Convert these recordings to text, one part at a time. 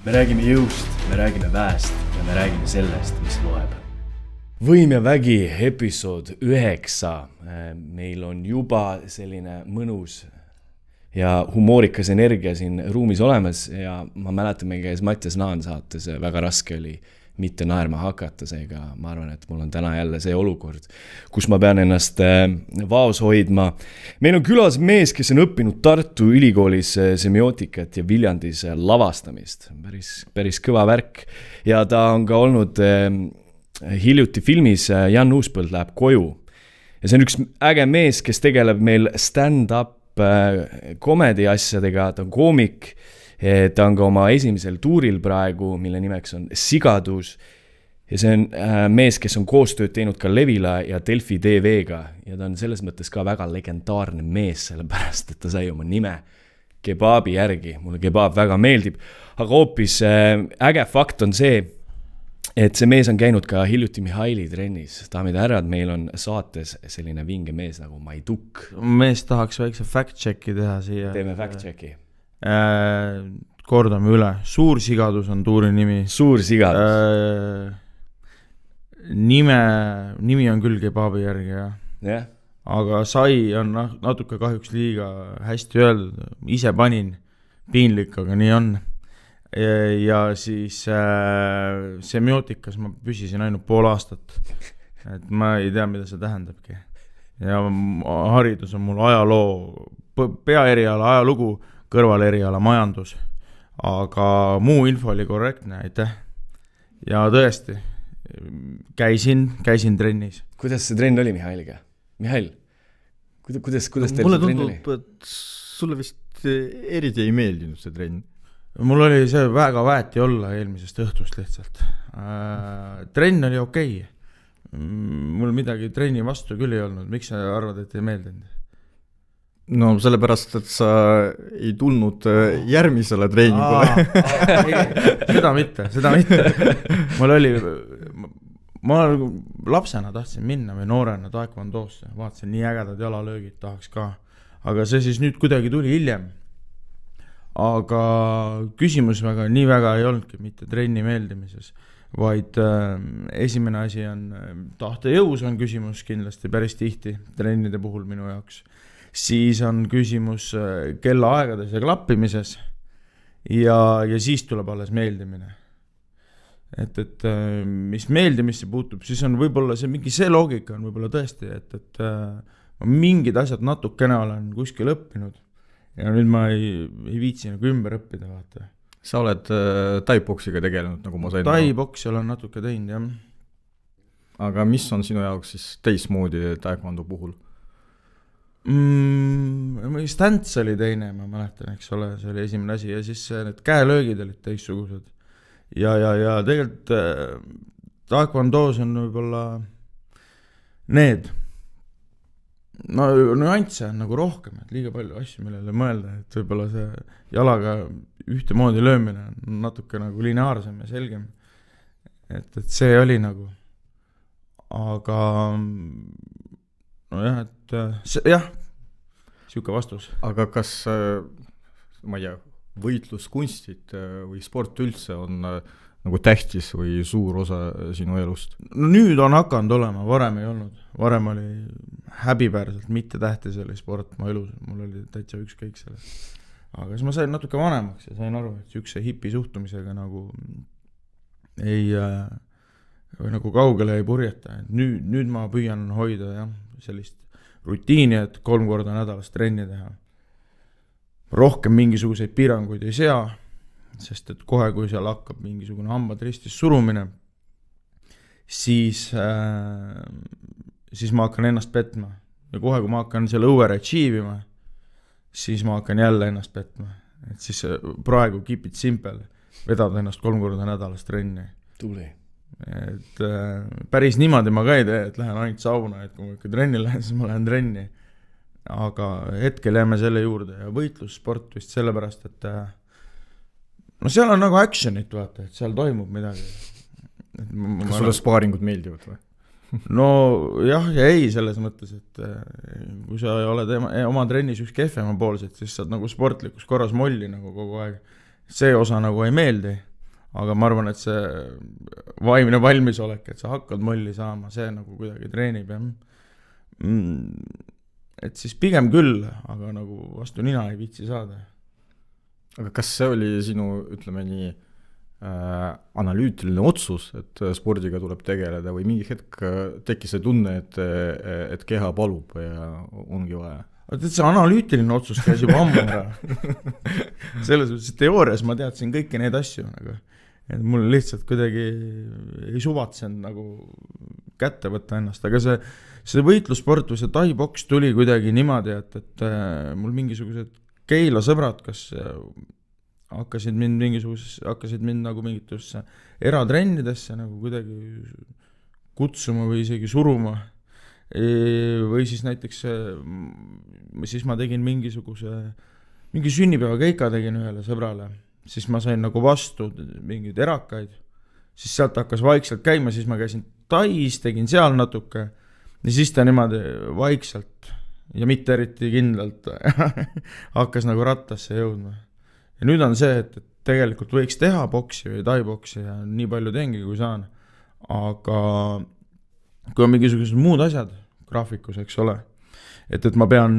Me räägime jõust, me räägime väest ja me räägime sellest, mis loeb. Võim ja vägi episood 9. Meil on juba selline mõnus ja humoorikas energia siin ruumis olemas ja ma mäletan, meil käis Mattias Naan saates, väga raske oli mitte naerma hakata, seega ma arvan, et mul on täna jälle see olukord, kus ma pean ennast vaos hoidma. Meil on külas mees, kes on õppinud Tartu Ülikoolis semiootikat ja Viljandis lavastamist. Päris kõva värk. Ja ta on ka olnud hiljuti filmis Jan Uuspõld läheb koju. Ja see on üks äge mees, kes tegeleb meil stand-up komedi asjadega, ta on koomik. Ta on ka oma esimesel tuuril praegu, mille nimeks on Sigadus. Ja see on mees, kes on koostööd teinud ka Levila ja Delfi TV-ga. Ja ta on selles mõttes ka väga legendaarne mees, sellepärast, et ta sai oma nime kebabi järgi. Mulle kebab väga meeldib. Aga hoopis äge fakt on see, et see mees on käinud ka hiljuti Mihhaili trennis. Daamid ja härrad, meil on saates selline vinge mees nagu Maiduk. Mees tahaks väikse fact-checki teha siia. Teeme fact-checki. Kordame üle. Suur sigadus on tuuri nimi. Suur sigadus. Nimi on küll kebabi järgi, jah. Yeah. Aga sai on natuke kahjuks liiga hästi öeldud. Ise panin. Piinlik, aga nii on. Ja siis semiotikas ma püsisin ainult pool aastat. Et ma ei tea, mida see tähendabki. Ja haridus on mul ajaloo, peaeriala ajalugu, kõrval eriala majandus, aga muu info oli korrektne, aitäh. Ja tõesti, käisin trennis. Kuidas see trenn oli Mihhailiga? Mihhail, kuidas teil mulle see trenn oli? Mulle tundub, et sulle vist eriti ei meeldinud see trenn. Mul oli see väga väeti olla eelmisest õhtust lihtsalt. Trenn oli okei. Mul midagi trenni vastu küll ei olnud. Miks sa arvad, et ei meeldinud? No sellepärast, et sa ei tulnud järgmisele treeningule. Seda mitte. Ma lapsena tahtsin minna või noorena taekwondoosse. Vaatasin nii ägedad jalalöögid, tahaks ka. Aga see siis nüüd kuidagi tuli hiljem. Aga küsimus nii väga ei olnudki mitte trenni meeldimises, vaid esimene asi on tahtejõus on küsimus kindlasti päris tihti trennide puhul minu jaoks. Siis on küsimus kellaaegades ja klappimises ja siis tuleb alles meeldimine. Et mis meeldimisse puutub, siis on võib-olla see loogika on võib-olla tõesti, et ma mingid asjad natukene olen kuskil õppinud ja nüüd ma ei viitsi nagu ümber õppida, vaata. Sa oled tai-boksiga tegelenud, nagu ma sain. Tai-boksi olen natuke teinud, jah. Aga mis on sinu jaoks siis teismoodi taekwondo puhul? Stants oli teine, ma mäletan, eks ole, see oli esimene asi ja siis need käelöögid olid teissugused ja tegelikult taekwondoos on võib-olla need nüansse on nagu rohkem, et liiga palju asju, millele mõelda, et võib-olla see jalaga ühtemoodi löömine on natuke nagu lineaarsem ja selgem, et see oli nagu aga nojah, jah, siuke vastus. Aga kas, ma ei tea, võitluskunstid või sport üldse on nagu tähtis või suur osa sinu elust? No nüüd on hakanud olema, varem ei olnud. Varem oli häbipäärselt mitte tähtis oli sport mu elus, mul oli täitsa ükskõik selle. Aga siis ma sain natuke vanemaks ja sain aru, et üks hipi suhtumisega nagu või nagu kaugele ei purjeta. Nüüd ma püüan hoida jah, sellist rutiini, et 3 korda nädalas trenni teha. Rohkem mingisuguseid piiranguid ei sea, sest et kohe, kui seal hakkab mingisugune hambad ristis surumine, siis ma hakkan ennast petma. Ja kohe, kui ma hakkan selle overachievima, siis ma hakkan jälle ennast petma. Et siis praegu keep it simple, vedada ennast 3 korda nädalas trenni. Tuli. Et päris niimoodi ma ka ei tee, et lähen ainult sauna, et kui ma ikka trenni lähen, siis ma lähen trenni. Aga hetkel jääme selle juurde ja võitlussport vist sellepärast, et no seal on nagu actionit, vaata, et seal toimub midagi. Kas sulle spaaringud meeldivad või? No jah ja ei selles mõttes, et kui sa oled oma trennis üks kehvema poolsed, siis saad nagu sportlikus korras molli nagu kogu aeg. See osa nagu ei meeldi. aga ma arvan, et see vaimne valmisolek, et sa hakkad molli saama, see nagu kuidagi treenib ja et siis pigem küll, aga nagu vastu nina ei viitsi saada. Aga kas see oli sinu, ütleme nii, analüütiline otsus, et spordiga tuleb tegeleda või mingi hetk tekkis see tunne, et keha palub ja ongi vaja? See analüütiline otsus käis juba ammu ära. Selles mõttes, teoorias ma teadsin kõiki neid asju, nagu, et mul lihtsalt kuidagi ei suvatsenud nagu kätte võtta ennast, aga see võitlussport või see tai-boks tuli kuidagi niimoodi, et mul mingisugused Keila sõbrad, kas hakkasid mind nagu mingitesse eratrennidesse nagu kuidagi kutsuma või isegi suruma. Või siis näiteks siis ma tegin mingi sünnipäeva keika tegin ühele sõbrale, siis ma sain nagu vastu mingeid erakaid, siis sealt hakkas vaikselt käima, siis ma käisin Tais, tegin seal natuke ja siis ta niimoodi vaikselt ja mitte eriti kindlalt hakkas nagu rattasse jõudma. Ja nüüd on see, et tegelikult võiks teha boksi või tai-boksi ja nii palju teengi, kui saan, aga kui on mingisugused muud asjad graafikus, eks ole, et ma pean,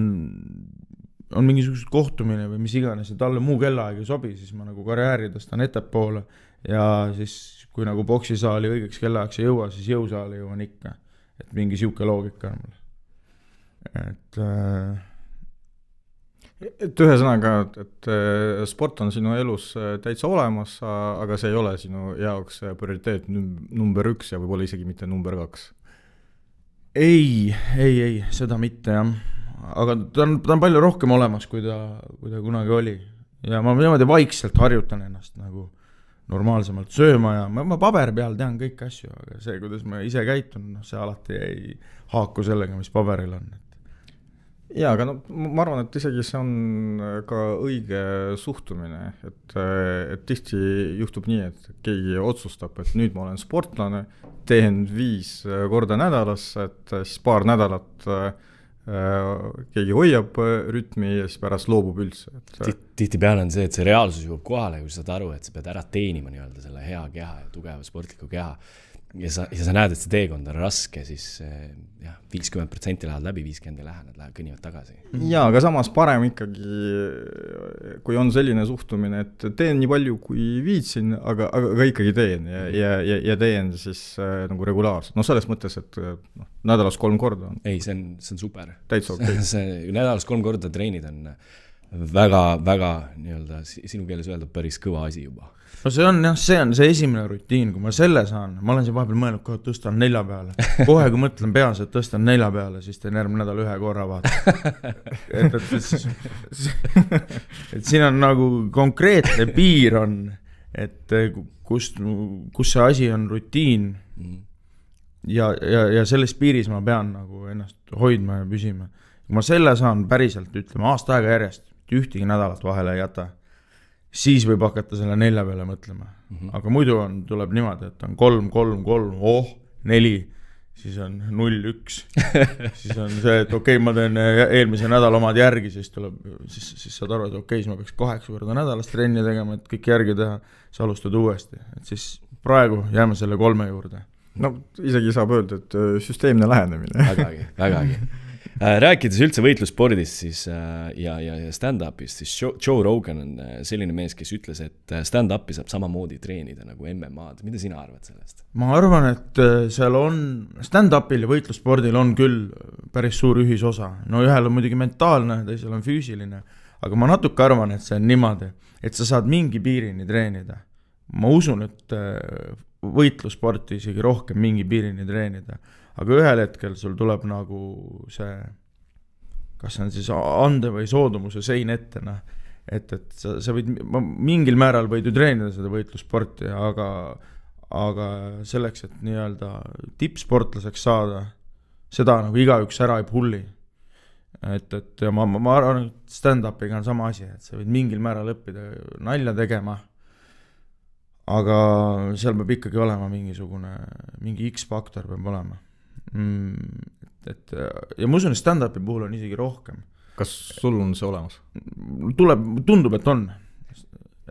on mingisugused kohtumine või mis iganes ja talle muu kellaaeg ei sobi, siis ma nagu karjääri tõstan ettepoole ja siis kui nagu boksisaali õigeks kellaajaks ei jõua, siis jõusaali jõuan ikka, et mingi siuke loogika on mul. Et ühesõnaga, et sport on sinu elus täitsa olemas, aga see ei ole sinu jaoks prioriteet number 1 ja võib-olla isegi mitte number 2. Ei, seda mitte jah. Aga ta on palju rohkem olemas, kui ta kunagi oli. Ja ma niimoodi vaikselt harjutan ennast nagu normaalsemalt sööma ja ma paberi peal tean kõik asju, aga see, kuidas ma ise käitun, see alati ei haaku sellega, mis paberil on. Jaa, aga ma arvan, et isegi see on ka õige suhtumine, et tihti juhtub nii, et keegi otsustab, et nüüd ma olen sportlane, teen 5 korda nädalas, et siis paar nädalat keegi hoiab rütmi ja siis pärast loobub üldse. Tihtipeale on see, et see reaalsus jõuab kohale, kui sa saad aru, et sa pead ära teenima nii-öelda selle hea keha ja tugeva sportliku keha. Ja sa näed, et see teekond on raske, siis 50% lähevad läbi, 50% ei lähe, nad lähevad kõnnivad tagasi. Jaa, aga samas parem ikkagi, kui on selline suhtumine, et teen nii palju, kui viitsin, aga ikkagi teen ja teen siis nagu regulaarselt. No selles mõttes, et nädalas 3 korda on. Ei, see on super. Täitsa okei. Nädalas 3 korda treenid on väga nii-öelda sinu keeles öelda päris kõva asi juba. No see on see esimene rutiin, kui ma selle saan, ma olen siin vahepeal mõelnud, kohe tõstan 4 peale. Kohe, kui mõtlen peas, et tõstan 4 peale, siis teen järgmine nädal 1 korra vaata. Et siin on nagu konkreetne piir on, et kus see asi on rutiin ja selles piiris ma pean nagu ennast hoidma ja püsima. Kui ma selle saan päriselt, ütleme, aasta aega järjest, ühtegi nädalat vahele ei jäta, siis võib hakata selle 4 peale mõtlema. Aga muidu tuleb niimoodi, et on 3, 4, siis on 0, 1. Siis on see, et okei, ma teen eelmise nädala omad järgi, siis saad aru, et okei, siis ma peaks 8 korda nädalas trenni tegema, et kõik järgi teha, siis alustad uuesti. Et siis praegu jääme selle 3 juurde. No isegi saab öelda, et süsteemne lähenemine. Vägagi. Rääkides üldse võitlusspordist siis, ja stand-upist, siis Joe Rogan on selline mees, kes ütles, et stand-upi saab samamoodi treenida nagu MMA-d. Mida sina arvad sellest? Ma arvan, et seal on stand-upil ja võitlusspordil on küll päris suur ühisosa. No ühel on muidugi mentaalne, teisel on füüsiline, aga ma natuke arvan, et see on niimoodi, et sa saad mingi piirini treenida. Ma usun, et võitlussporti isegi rohkem mingi piirini treenida. Aga ühel hetkel sul tuleb nagu see, kas on siis ande või soodumuse sein ette, et sa võid, mingil määral võid ju treenida seda võitlussporti, aga selleks, et nii-öelda tippsportlaseks saada, seda nagu igaüks ära ei pulli. Et ma arvan, et stand-upiga on sama asi, et sa võid mingil määral õppida nalja tegema, aga seal peab ikkagi olema mingi X-faktor peab olema. Ja ma usun, et stand-upi puhul on isegi rohkem. Kas sul on see olemas? Tundub, et on.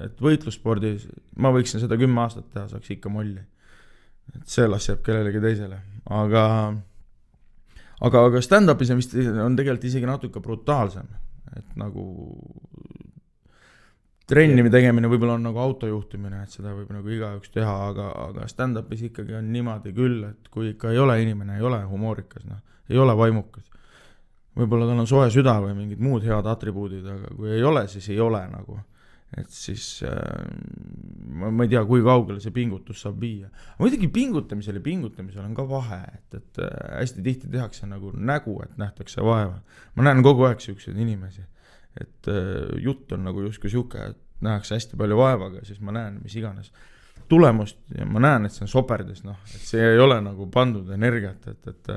et võitlusspordis ma võiksin seda 10 aastat teha, saaks ikka molli. Et see las jääb kellelegi teisele. Aga stand-upis on tegelikult isegi natuke brutaalsem. Et nagu trennimi tegemine võib-olla on nagu autojuhtimine, et seda võib nagu igaüks teha, aga stand-upis ikkagi on niimoodi küll, et kui ikka ei ole inimene, ei ole humoorikas, ei ole vaimukas. Võib-olla tal on soe süda või mingid muud head atribuudid, aga kui ei ole, siis ei ole nagu. Et siis ma ei tea, kui kaugele see pingutus saab viia. Muidugi pingutamisel on ka vahe, et hästi tihti tehakse nagu nägu, et nähtakse vaeva. Ma näen kogu aeg siukseid inimesi, et jutt on nagu justkui siuke, et nähakse hästi palju vaevaga, siis ma näen mis iganes tulemust ja ma näen, et see on soperdis, et see ei ole nagu pandud energiat, et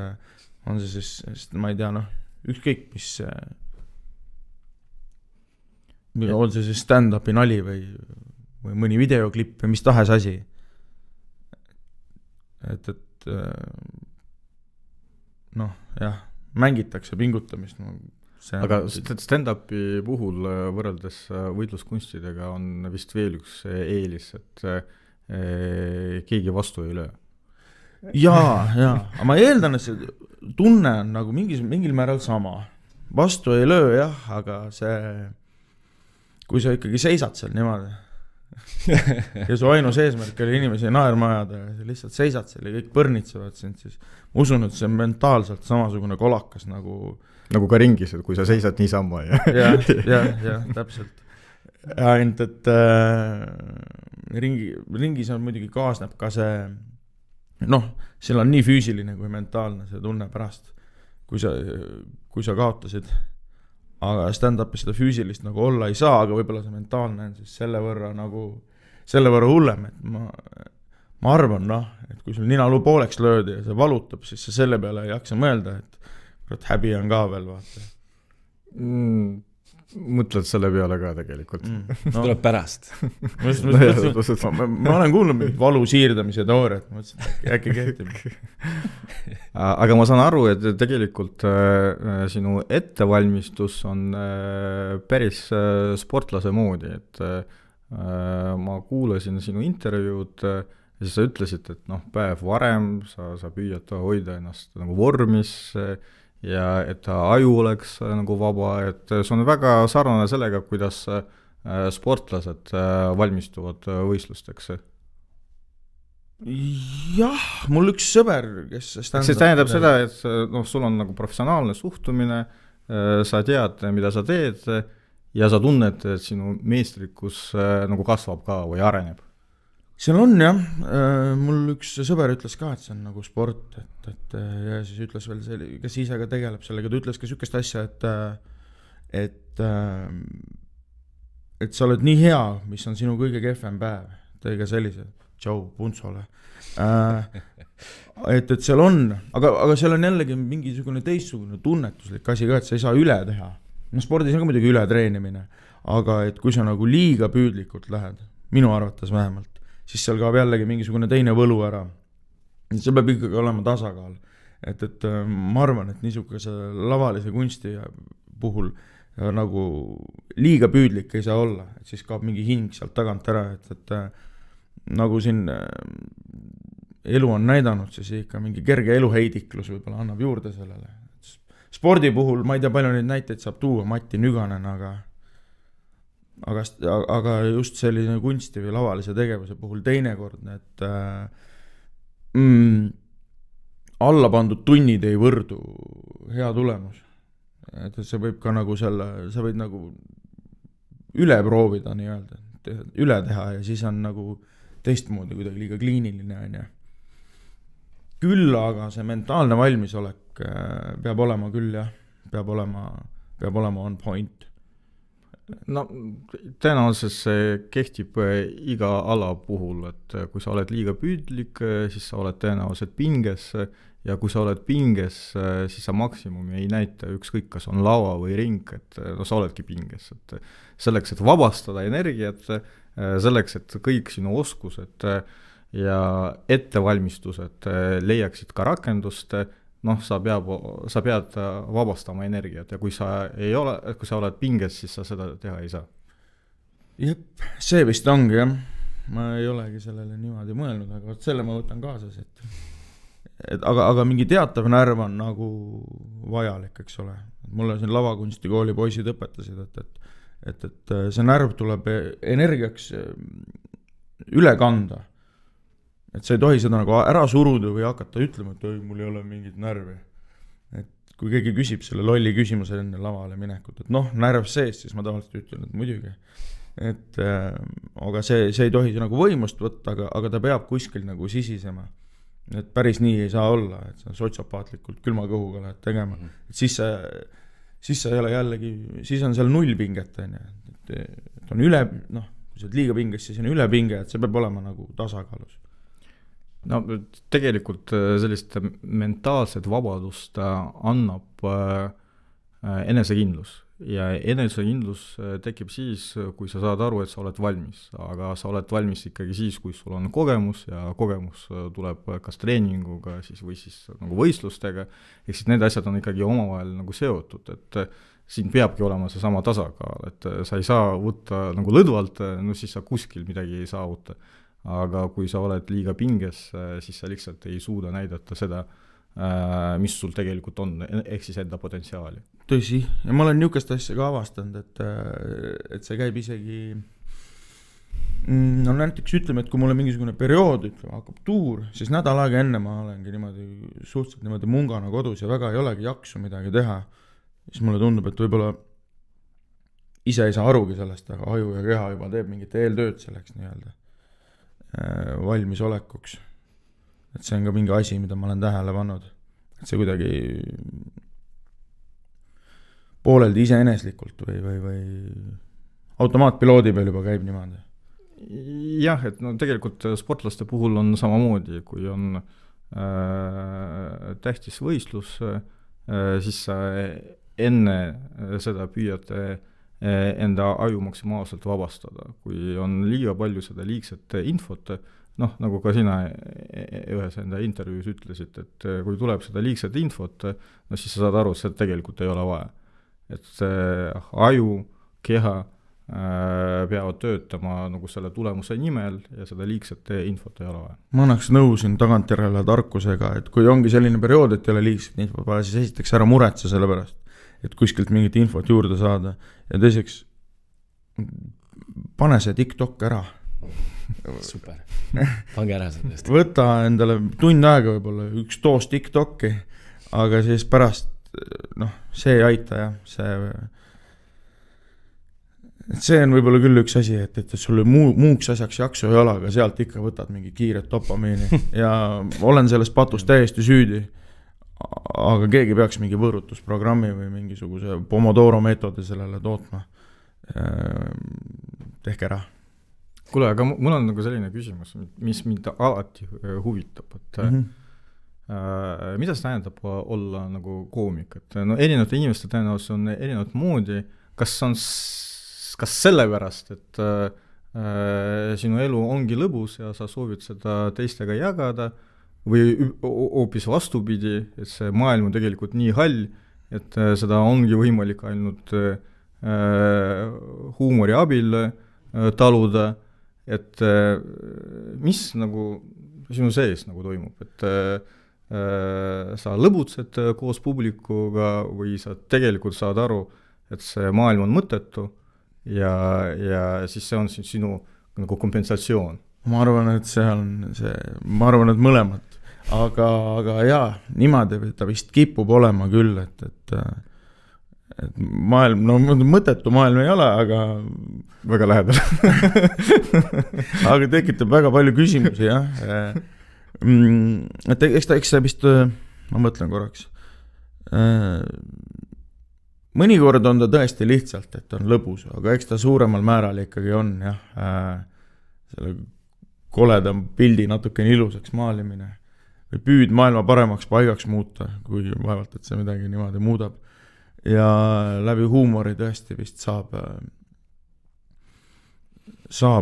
on see siis, ma ei tea, ükskõik mis on see siis stand-upi nali või mõni videoklipp või mis tahes asi. Et jah, mängitakse pingutamist. Aga stand-upi puhul võrreldes võitluskunstidega on vist veel üks eelis, et keegi vastu ei löö. Jaa, aga ma eeldan, et see tunne on nagu mingil määral sama. Vastu ei löö, jah, aga see kui sa ikkagi seisad seal niimoodi ja su ainus eesmärk oli inimesi naerma ajada ja sa lihtsalt seisad seal ja kõik põrnitsevad sind, siis ma usun, et see on mentaalselt samasugune kolakas nagu ka ringis, et kui sa seisad niisama ja täpselt. Ainult, et ringis on muidugi kaasneb ka see seal on nii füüsiline kui mentaalne see tunne pärast, kui sa kaotasid. Aga stand-upis seda füüsilist nagu olla ei saa, aga võib-olla see mentaalne on siis selle võrra hullem, et ma arvan, et kui sul ninaluu pooleks löödi ja see valutab, siis sa selle peale ei jaksa mõelda, et häbi on ka veel, vaata. Mõtled selle peale ka tegelikult. Tuleb pärast. Ma olen kuulnud mingit valu siirdamise teooriat, ma mõtlesin, et äkki kehtib. Aga ma saan aru, et tegelikult sinu ettevalmistus on päris sportlase moodi, et ma kuulasin sinu intervjuud ja siis sa ütlesid, et päev varem sa püüad hoida ennast nagu vormis ja et aju oleks nagu vaba, et see on väga sarnane sellega, kuidas sportlased valmistuvad võistlusteks. Jah, mul üks sõber, kes see tähendab seda, et sul on nagu professionaalne suhtumine, sa tead, mida sa teed ja sa tunned, et sinu meestrikkus nagu kasvab ka või areneb. Seal on jah, mul üks sõber ütles ka, et see on nagu sport, ja siis ütles veel kes ise ka tegeleb sellega, ta ütles ka sükest asja, et sa oled nii hea, mis on sinu kõige kehvem päev, teiga sellise, tšau, puntsole. Et seal on, aga seal on jällegi mingisugune teistsugune tunnetuslik asi ka, et sa ei saa üle teha. Spordis on ka muidugi üle treenimine, aga et kui sa nagu liiga püüdlikult lähed, minu arvates vähemalt, siis seal kaob jällegi mingisugune teine võlu ära. See peab ikkagi olema tasakaal. Et ma arvan, et niisuguse lavalise kunsti puhul nagu liiga püüdlik ei saa olla, et siis kaob mingi hing sealt tagant ära, et nagu siin elu on näidanud, siis ikka mingi kerge eluheidiklus võib-olla annab juurde sellele. Spordi puhul, ma ei tea, palju neid näiteid saab tuua, Matti Nüganen, aga just selline kunsti või lavalise tegevuse puhul teinekordne, et alla pandud tunnid ei võrdu hea tulemus. Et see võib ka nagu sa võid nagu üle proovida nii-öelda, üle teha ja siis on nagu teistmoodi kuidagi liiga kliiniline on ja. Küll aga see mentaalne valmisolek peab olema küll jah, peab olema on point. Tõenäoliselt see kehtib iga ala puhul, et kui sa oled liiga püüdlik, siis sa oled tõenäoliselt pinges ja kui sa oled pinges, siis sa maksimumi ei näita ükskõik, kas on lava või ring, et sa oledki pinges. Et selleks, et vabastada energiat, selleks, et kõik sinu oskused ja ettevalmistused leiaksid ka rakendust, sa pead vabastama energiat ja kui sa oled pinges, siis sa seda teha ei saa. Jep, see vist ongi jah, ma ei olegi sellele niimoodi mõelnud, aga selle ma võtan kaasas, aga mingi teatav närv on nagu vajalik, eks ole. Mulle siin lavakunstikooli poisid õpetasid, et see närv tuleb energiaks üle kanda. Et sa ei tohi seda nagu ära suruda või hakata ütlema, et oi, mul ei ole mingit närvi. Et kui keegi küsib selle lolli küsimuse enne lavale minekut, et noh, närv sees, siis ma tavaliselt ütlen, et muidugi. Aga see ei tohi nagu võimust võtta, aga ta peab kuskil nagu sisisema. Et päris nii ei saa olla, et sa sotsiopaatlikult külma kõhuga lähed tegema. Et siis sa ei ole jällegi, siis on seal nullpinget, et on üle, noh, kui sa oled liiga pinges, siis on ülepinge, et see peab olema nagu tasakaalus. No tegelikult sellist mentaalset vabadust annab enesekindlus. Ja enesekindlus tekib siis, kui sa saad aru, et sa oled valmis. Aga sa oled valmis ikkagi siis, kui sul on kogemus ja kogemus tuleb kas treeninguga siis, või siis nagu võistlustega. Ehk siis need asjad on ikkagi omavahel nagu seotud, et siin peabki olema see sama tasakaal, et sa ei saa võtta nagu lõdvalt, no siis sa kuskil midagi ei saavuta. Aga kui sa oled liiga pinges, siis sa lihtsalt ei suuda näidata seda, mis sul tegelikult on, ehk siis enda potentsiaali. Tõsi, ja ma olen niisugust asja ka avastanud, et see käib isegi, no näiteks ütleme, et kui mulle mingisugune periood hakkab tuur, siis nädal aega enne ma olengi niimoodi, suhteliselt niimoodi mungana kodus ja väga ei olegi jaksu midagi teha, siis mulle tundub, et võib-olla ise ei saa arugi sellest, aga aju ja keha juba teeb mingit eeltööd selleks nii-öelda valmis olekuks. Et see on ka mingi asi, mida ma olen tähele pannud. Et see kuidagi pooleldi iseeneslikult või automaatpiloodi peal juba käib niimoodi. Jah, et no tegelikult sportlaste puhul on samamoodi, kui on tähtis võistlus, siis sa enne seda püüad enda aju maksimaalselt vabastada. Kui on liiga palju seda liigset infot, noh, nagu ka sina ühes enda intervjuus ütlesid, et kui tuleb seda liigset infot, no siis sa saad aru, et seda tegelikult ei ole vaja. Et aju, keha peavad töötama nagu selle tulemuse nimel ja seda liigset infot ei ole vaja. Ma annaks nõusin tagantjärele tarkusega, et kui ongi selline periood, et ei ole liigset infot vaja, siis esiteks ära muretse selle pärast, et kuskilt mingit infot juurde saada ja teiseks pane see TikTok ära. Super, pange ära sellest. Võta endale tund aega võib-olla üks doos TikToki, aga siis pärast, noh, see ei aita jah, see on võib-olla küll üks asi, et sulle muuks asjaks jaksu ei ole, aga sealt ikka võtad mingi kiiret dopamiini ja olen selles patus täiesti süüdi, aga keegi peaks mingi võõrutusprogrammi või mingisuguse Pomodoro meetodi sellele tootma. Tehke ära. Kuule, aga mul on nagu selline küsimus, mis mind alati huvitab, et mida see tähendab olla nagu koomik, et no erinevate inimeste tõenäoliselt on erinevat moodi, kas sellepärast, et sinu elu ongi lõbus ja sa soovid seda teistega jagada või hoopis vastupidi, et see maailm on tegelikult nii hall, et seda ongi võimalik ainult huumori abil taluda, et mis nagu sinu sees nagu toimub, et sa lõbutsed koos publikuga või sa tegelikult saad aru, et see maailm on mõttetu ja siis see on sinu nagu kompensatsioon. Ma arvan, et ma arvan, et mõlemad. Aga jaa, niimoodi ta vist kipub olema küll, et maailm, no mõttetu maailm ei ole, aga väga lähedal. aga tekitab väga palju küsimusi, jah. Et eks ta vist, ma mõtlen korraks, mõnikord on ta tõesti lihtsalt, et on lõbus, aga eks ta suuremal määral ikkagi on, jah, selle koledam pildi natukene ilusaks maalimine või püüd maailma paremaks paigaks muuta, kuigi vaevalt, et see midagi niimoodi muudab. Ja läbi huumori tõesti vist saab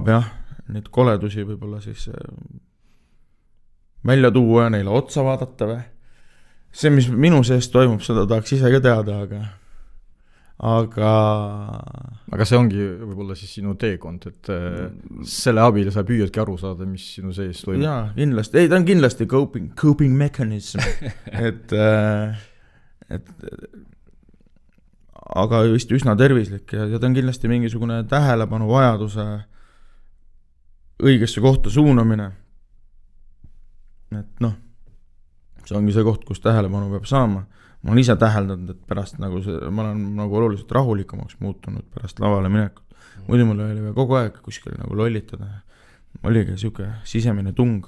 jah, neid koledusi võib-olla siis välja tuua ja neile otsa vaadata või. See, mis minu sees toimub, seda tahaks ise ka teada, aga see ongi võib-olla siis sinu teekond, et selle abil sa püüadki aru saada, mis sinu sees toimub. Jaa, kindlasti, ei ta on kindlasti coping mechanism, et aga just üsna tervislik ja ta on kindlasti mingisugune tähelepanu vajaduse õigesse kohta suunamine. Et noh, see ongi see koht, kus tähelepanu peab saama. Ma olen ise täheldanud, et pärast nagu ma olen nagu oluliselt rahulikumaks muutunud pärast lavale minekut. Muidu mul oli kogu aeg kuskil nagu lollitada. Oligi siuke sisemine tung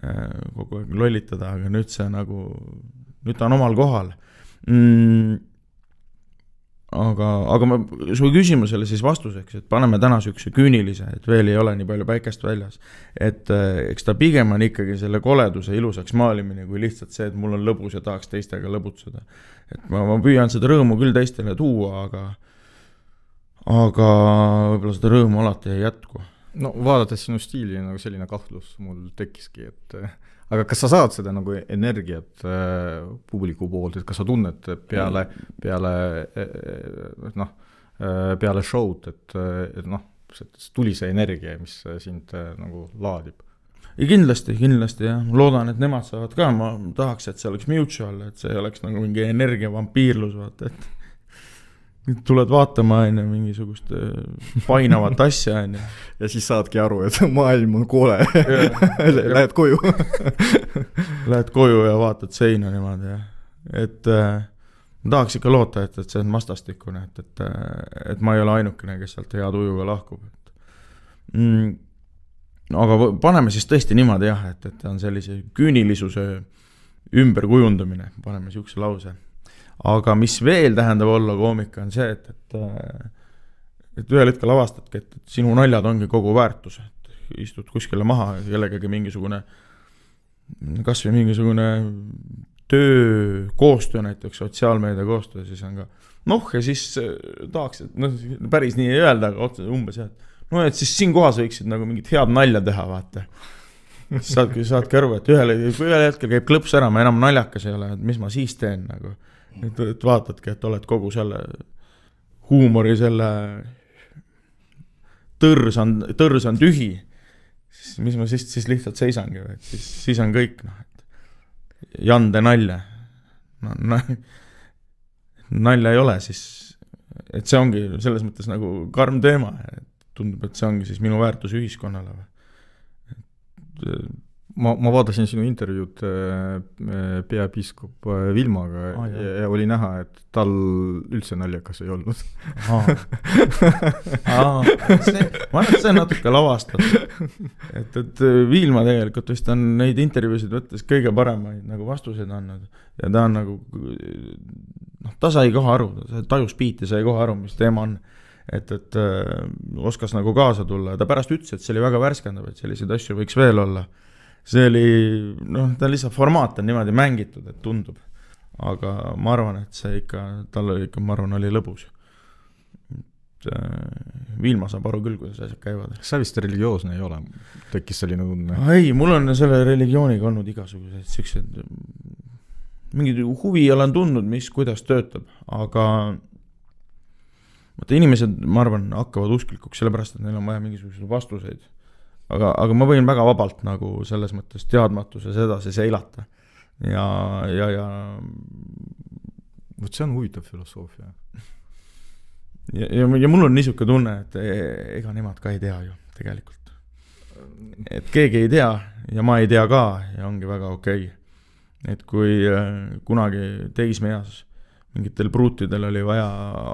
kogu aeg lollitada, aga nüüd see nagu, nüüd ta on omal kohal. Aga ma su küsimusele siis vastuseks, et paneme täna sükse küünilise, et veel ei ole nii palju päikest väljas. Et eks ta pigem on ikkagi selle koleduse ilusaks maalimine, kui lihtsalt see, et mul on lõbus ja tahaks teistega lõbutseda. Et ma püüan seda rõõmu küll teistele tuua, aga võib-olla seda rõõmu alati ei jätku. No vaadates sinu stiili nagu selline kahtlus mul tekkiski, et aga kas sa saad seda nagu energiat publiku poolt, et kas sa tunned peale show'd, et noh, tuli see energia, mis sind nagu laadib? Ja kindlasti, jah. Loodan, et nemad saavad ka, ma tahaks, et see oleks mutual, et see oleks nagu mingi energia vampiirlus, vaata, et tuled vaatama mingisugust painavat asja. Ja siis saadki aru, et maailm on koole. Lähed koju. Lähed koju ja vaatad seina niimoodi. Et ma tahaks ikka loota, et see on vastastikune, et ma ei ole ainukene, kes sealt hea tujuga lahkub. Aga paneme siis tõesti niimoodi jah, et on sellise küünilisuse ümberkujundamine, paneme siukse lause. Aga mis veel tähendab olla koomika on see, et ühel hetkel avastadki, et sinu naljad ongi kogu väärtus, et istud kuskile maha kellegagi mingisugune, kas või mingisugune töö koostöö, näiteks sotsiaalmeedia koostöö, siis on ka ja siis tahaks, et päris nii ei öelda, aga otse umbes jah, et siis siin kohas võiksid nagu mingit head nalja teha, vaata. Saadki aru, et ühel hetkel käib klõps ära, ma enam naljakas ei ole, et mis ma siis teen nagu. Et vaatadki, et oled kogu selle huumori, selle tõrs on tühi, siis mis ma siis lihtsalt seisangi, et siis on kõik, jande nalja. Nalja ei ole, siis, et see ongi selles mõttes nagu karm teema, et tundub, et see ongi siis minu väärtus ühiskonnale. Ma vaatasin sinu intervjuud peapiiskop Vilmaga ja oli näha, et tal üldse naljakas ei olnud. See on natuke lavastatud. Et Vilma tegelikult vist on neid intervjuusid võttes kõige paremaid nagu vastuseid andnud. Ja ta on nagu, ta sai kohe aru, tajus piiti, sai kohe aru, mis teema on. Et oskas nagu kaasa tulla. Ta pärast ütles, et see oli väga värskendav, et selliseid asju võiks veel olla. See oli, ta lihtsalt formaat on niimoodi mängitud, et tundub. Aga ma arvan, et see ikka, tal oli ikka, ma arvan, oli lõbus. Vilma saab aru küll, kuidas asjad käivad. Sa vist religioosne ei ole, tekkis selline tunne? Ei, mul on selle religiooniga olnud igasugused siuksed, mingid huvi olen tundnud, mis kuidas töötab, aga inimesed, ma arvan, hakkavad usklikuks sellepärast, et neil on vaja mingisuguseid vastuseid. Aga ma võin väga vabalt nagu selles mõttes teadmatuses edasi seilata. Ja Võt see on huvitav filosoofia. Ja mul on niisuke tunne, et ega nemad ka ei tea ju tegelikult. Et keegi ei tea ja ma ei tea ka ja ongi väga okei. Et kui kunagi teismeeas mingitel pruutidel oli vaja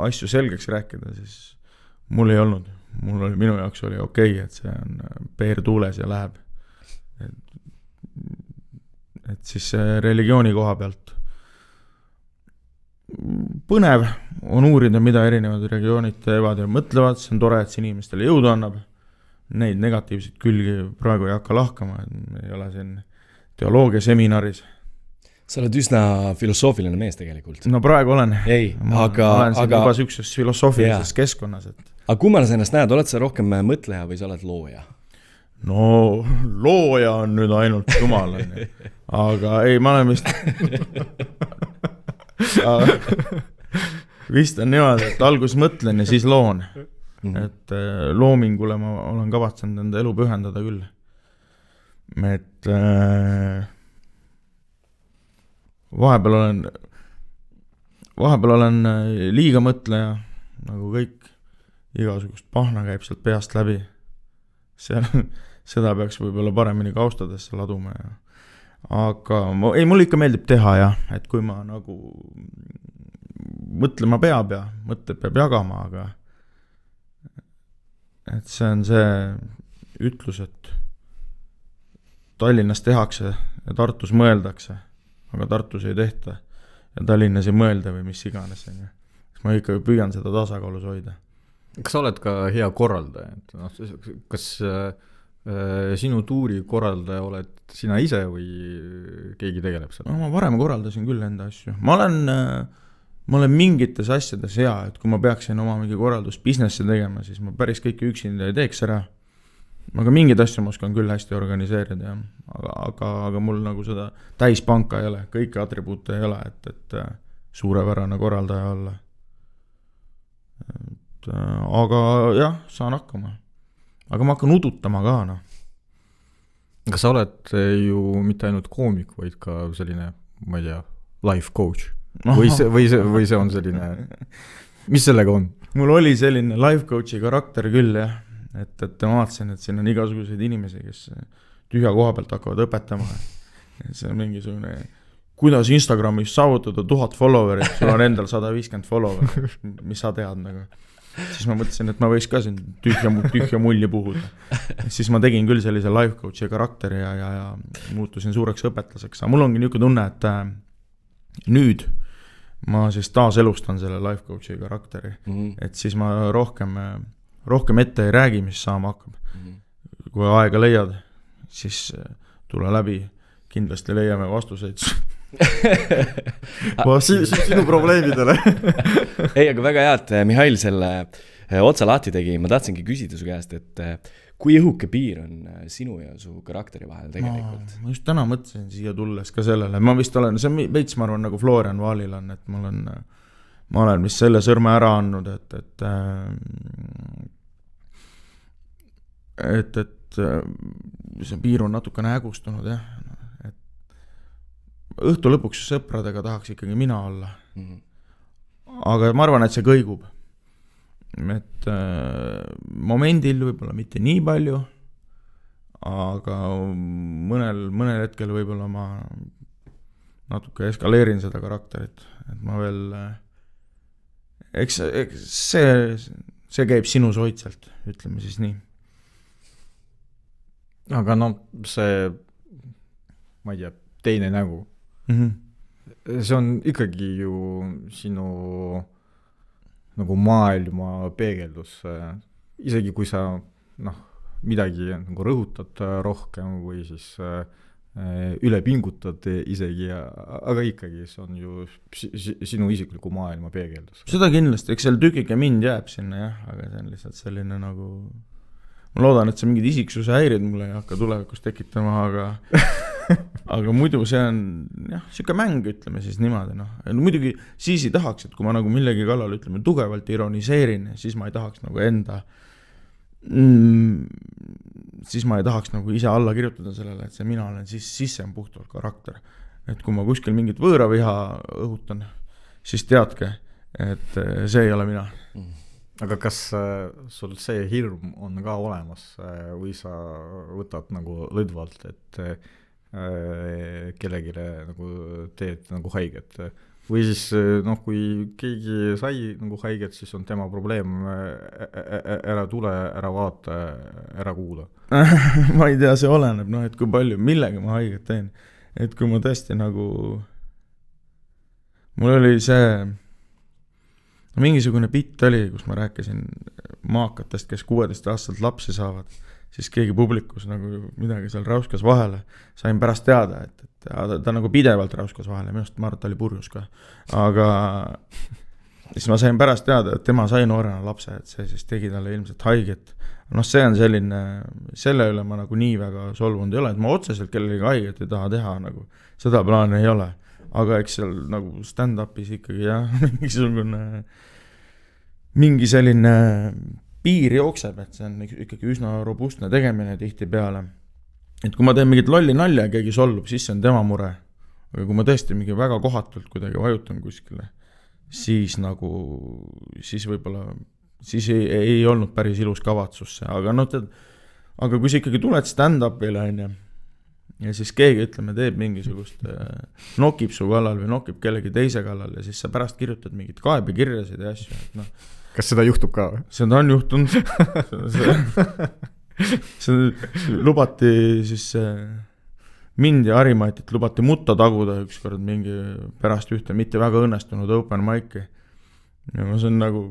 asju selgeks rääkida, siis mul ei olnud. Minu jaoks oli okei, et see on peer tuules ja läheb. Et siis religiooni koha pealt põnev on uurida, mida erinevad regioonid teevad ja mõtlevad, see on tore, et see inimestele jõudu annab. Neid negatiivseid külgi praegu ei hakka lahkama, ei ole siin teoloogia seminaris. Sa oled üsna filosoofiline mees tegelikult. No praegu olen. Ei, aga olen siin juba sükses filosoofilises keskkonnas. Aga kummana sa ennast näed, oled sa rohkem mõtleja või sa oled looja? No looja on nüüd ainult jumal. Aga ei, ma olen vist vist on niimoodi, et alguses mõtlen ja siis loon. Et loomingule ma olen kavatsenud enda elu pühendada küll. Et vahepeal olen liiga mõtleja, nagu kõik, igasugust pahna käib sealt peast läbi. Seda peaks võib-olla paremini kaustadesse laduma. Aga mulle ikka meeldib teha, jah, et kui ma nagu mõtlema peab ja mõtted peab jagama, aga et see on see ütlus, et Tallinnas tehakse ja Tartus mõeldakse, aga Tartus ei tehta ja Tallinnas ei mõelda või mis iganes. Ma ikka püüan seda tasakaalus hoida. Kas sa oled ka hea korraldaja? Kas sinu tuuri korraldaja oled sina ise või keegi tegeleb seda? No, ma varem korraldasin küll enda asju. Ma olen mingites asjades hea, et kui ma peaksin oma mingi korraldust businessi tegema, siis ma päris kõike üksinda ei teeks ära. Aga mingid asju ma oskan küll hästi organiseerida, aga mul nagu seda täispanka ei ole, kõiki atribuute ei ole, et suurepärane korraldaja olla. Aga jah, saan hakkama. Aga ma hakkan udutama ka, no. Kas sa oled ju mitte ainult koomik, vaid ka selline, ma ei tea, life coach? Või see on selline, mis sellega on? Mul oli selline life coachi karakter küll, jah. Et ma vaatasin, et siin on igasuguseid inimesi, kes tühja koha pealt hakkavad õpetama. See on mingisugune, kuidas Instagramis saavutada 1000 followerit, sul on endal 150 followerit, mis sa tead nagu. Siis ma mõtlesin, et ma võiks ka siin tühja mulli puhuda. Siis ma tegin küll sellise life coachi karakteri ja muutusin suureks õpetlaseks. Aga mul ongi niisugune tunne, et nüüd ma siis taas elustan selle life coachi karakteri. Et siis ma rohkem ette ei räägi, mis saama hakkab. Kui aega leiad, siis tule läbi. Kindlasti leiame vastuseid. Sinu probleemidele. Ei, aga väga hea, et Mihhail selle otsa lahti tegi. Ma tahtsingi küsida su käest, et kui õhuke piir on sinu ja su karakteri vahel tegelikult? Ma just täna mõtlesin siia tulles ka sellele. Ma vist olen, see on veits, ma arvan, nagu Florian Vaalil on, et ma olen vist selle sõrme ära andnud, et see piir on natukene hägustunud, jah. Õhtu lõpuks sõpradega tahaks ikkagi mina olla. Aga ma arvan, et see kõigub. Et momendil võib-olla mitte nii palju, aga mõnel hetkel võib-olla ma natuke eskaleerin seda karakterit. Et ma veel, eks see käib sinus hoidselt, ütleme siis nii. Aga see, ma ei tea, teine nägu. See on ikkagi ju sinu nagu maailma peegeldus, isegi kui sa midagi nagu rõhutad rohkem või siis üle pingutad isegi, aga ikkagi see on ju sinu isikliku maailma peegeldus. Seda kindlasti, eks seal tükike mind jääb sinna, jah, aga see on lihtsalt selline nagu, ma loodan, et see mingid isiksuse häirid mulle ei hakka tulevikus tekitama, aga muidu see on jah, siuke mäng, ütleme siis niimoodi. Muidugi siis ei tahaks, et kui ma nagu millegi kallal ütleme tugevalt ironiseerin, siis ma ei tahaks nagu siis ma ei tahaks nagu ise alla kirjutada sellele, et see mina olen siis on puhtalt karakter. Et kui ma kuskil mingit võõraviha õhutan, siis teadke, et see ei ole mina. Aga kas sul see hirm on ka olemas või sa võtad nagu lõdvalt, et kellegile nagu teed nagu haiget või siis kui keegi sai nagu haiget, siis on tema probleem, ära tule, ära vaata, ära kuula. Ma ei tea, see oleneb, et kui palju, millega ma haiget teen, et kui ma tõesti nagu mul oli see mingisugune bitt oli, kus ma rääkisin maakatest, kes 16 aastalt lapsi saavad, siis keegi publikus nagu midagi seal rauskas vahele. Sain pärast teada, et ta nagu pidevalt rauskas vahele, minust ma arvan, et ta oli purjus ka. Aga siis ma sain pärast teada, et tema sai noorena lapse, et see siis tegi talle ilmselt haiget. See on selline, selle üle ma nagu nii väga solvunud ei ole, et ma otseselt kellegi haiget ei taha teha, nagu seda plaani ei ole. aga eks seal nagu stand-upis ikkagi jah, mingi selline piir jookseb, et see on ikkagi üsna robustne tegemine tihti peale. Et kui ma teen mingit lolli nalja ja keegi solvub, siis see on tema mure. Aga kui ma tõesti mingi väga kohatult kuidagi vajutan kuskile, siis nagu, siis võib-olla, siis ei olnud päris ilus kavatsus see, aga no aga kui sa ikkagi tuled stand-upile ja siis keegi, ütleme, teeb mingisugust, nokib su kallal või nokib kellegi teise kallal ja siis sa pärast kirjutad mingid kaebekirjasid ja asju, et noh. Kas seda juhtub ka? Seda on juhtunud. see lubati siis mind ja Harimaitit lubati mutta taguda ükskord mingi pärast ühte mitte väga õnnestunud open mic'i. Ja ma saan nagu,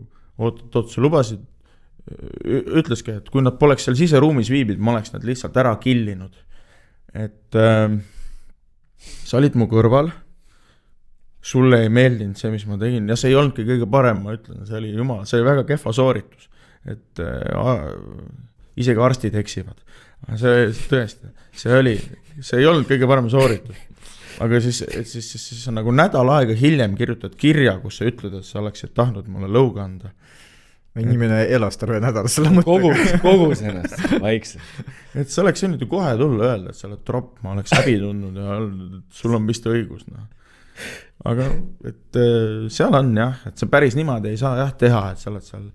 oot, sa lubasid, ütleski, et kui nad poleks seal siseruumis viibid, ma oleks nad lihtsalt ära killinud. Et sa olid mu kõrval, sulle ei meeldinud see, mis ma tegin, ja see ei olnudki kõige parem, ma ütlen, see oli jumal, see oli väga kehva sooritus, et isegi arstid eksivad. See tõesti, see ei olnud kõige parem sooritus. Aga siis nagu nädal aega hiljem kirjutad kirja, kus sa ütled, et sa oleksid tahtnud mulle lõuga anda. Inimene elas terve nädal selle mõttega. Kogus ennast, vaikselt. Et sa oleks nüüd ju kohe tulla öelda, et sa oled tropp, ma oleks häbi tundnud ja sul on vist õigus. No. Aga et seal on jah, et sa päris niimoodi ei saa jah teha, et sa oled seal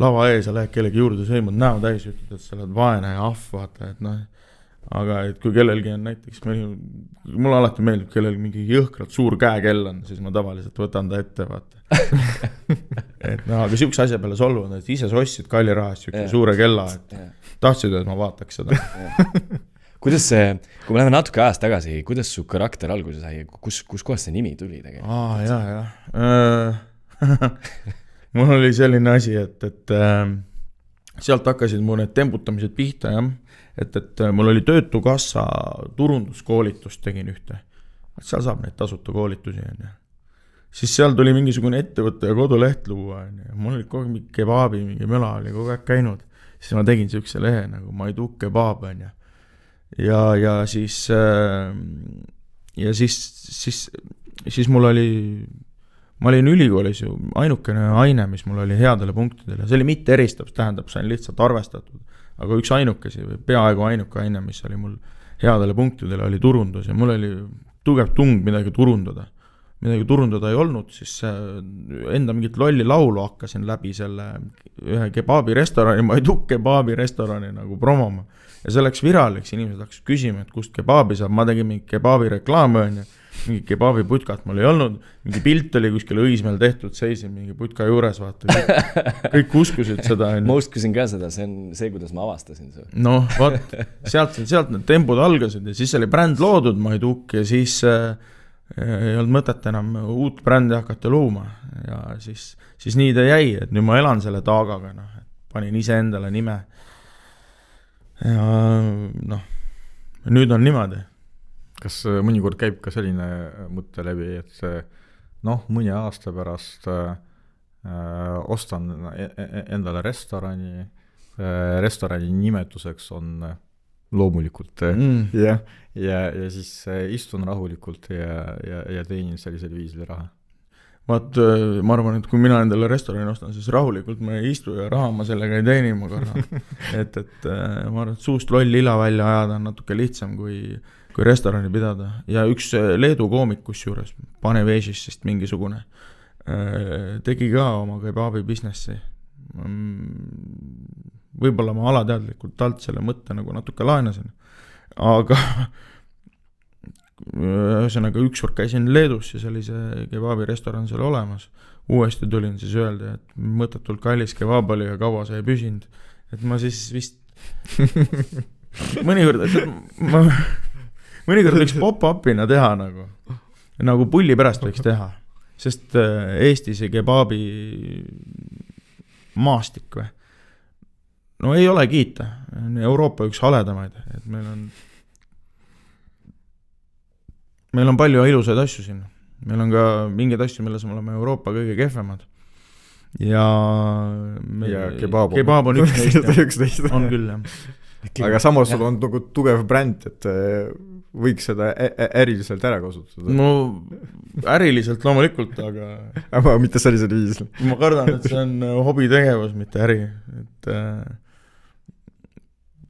lava ees ja lähed kellegi juurde sõimud näo täis, ütled, et sa oled vaene ja vaata, et noh. Aga et kui kellelgi on näiteks, mulle alati meeldib, kellel mingi jõhkralt suur käekell on, siis ma tavaliselt võtan ta ette, vaata. Et no, aga siukse asja peale solvunud, et ise sossid kalli rahast siukse suure kella, et tahtsid, et ma vaataks seda. Kuidas see, kui me läheme natuke ajast tagasi, kuidas su karakter alguse sai, kus kohast see nimi tuli tegelikult? Jah. Mul oli selline asi, et sealt hakkasid mu need tembutamised pihta, jah. Et mul oli Töötukassa turunduskoolitust tegin ühte. Et seal saab neid tasuta koolitusi. Siis seal tuli mingisugune ettevõtte ja koduleht luua. Mul oli kogu mingi kebaabi, mingi möla oli kogu aeg käinud. Siis ma tegin siukse lehe nagu Maiduk kebaab. Ja siis mul oli, ma olin ülikoolis ju ainukene aine, mis mul oli headele punktidele. See oli mitte eristav, tähendab, see on lihtsalt arvestatud. Aga üks ainukesi või peaaegu ainuke aine, mis oli mul headele punktidele, oli turundus ja mul oli tugev tung midagi turundada. Midagi turundada ei olnud, siis enda mingit lolli laulu hakkasin läbi selle ühe kebaabi restorani, Maiduk kebaabi restorani nagu promoma. Ja see läks viraliks, inimesed hakkas küsima, et kust kebaabi saab, ma tegin mingi kebaabi reklaame, mingi kebaabi putkat mul ei olnud, mingi pilt oli kuskil õismel tehtud, seisin mingi putka juures, vaata, kõik uskusid seda. Ma uskusin ka seda, see on see, kuidas ma avastasin seda. Noh, vaat, sealt need tempud algasid ja siis oli bränd loodud Maiduk ja siis ei olnud mõtet enam uut brändi hakata looma ja siis nii ta jäi, et nüüd ma elan selle taagaga, noh, panin ise endale nime ja noh, nüüd on niimoodi. Kas mõnikord käib ka selline mõtte läbi, et noh, mõni aasta pärast ostan endale restorani, restorani nimetuseks on loomulikult ja siis istun rahulikult ja teenin sellisel viisil raha. Vaat, ma arvan, et kui mina endale restorani ostan, siis rahulikult ma ei istu ja raha ma sellega ei teeni ma korra. et ma arvan, et suust loll lila välja ajada on natuke lihtsam kui restorani pidada. Ja üks Leedu koomik kusjuures, Panevežist mingisugune, tegi ka oma kebaabi businessi. Võib-olla ma alateadlikult talt selle mõtte nagu natuke laenasin. Aga ühesõnaga ükskord käisin Leedus ja oli see kebaabi restoran seal olemas. Uuesti tulin siis öelda, et mõttetult kallis kebaab oli ja kaua see ei püsinud. Et ma siis vist mõnikord võiks pop-upina teha nagu pulli pärast võiks teha. Sest Eestis see kebaabi maastik või? No ei ole kiita. Euroopa üks haledamaid, et meil on palju ilusaid asju siin. Meil on ka mingid asju, milles me oleme Euroopa kõige kehvemad. Ja kebaab on üks neist. On küll, jah. Aga samas sul on tugev bränd, et võiks seda äriliselt ära kasutada? no äriliselt loomulikult, aga mitte sellisel viisil. Ma kardan, et see on hobitegevus, mitte äri. Et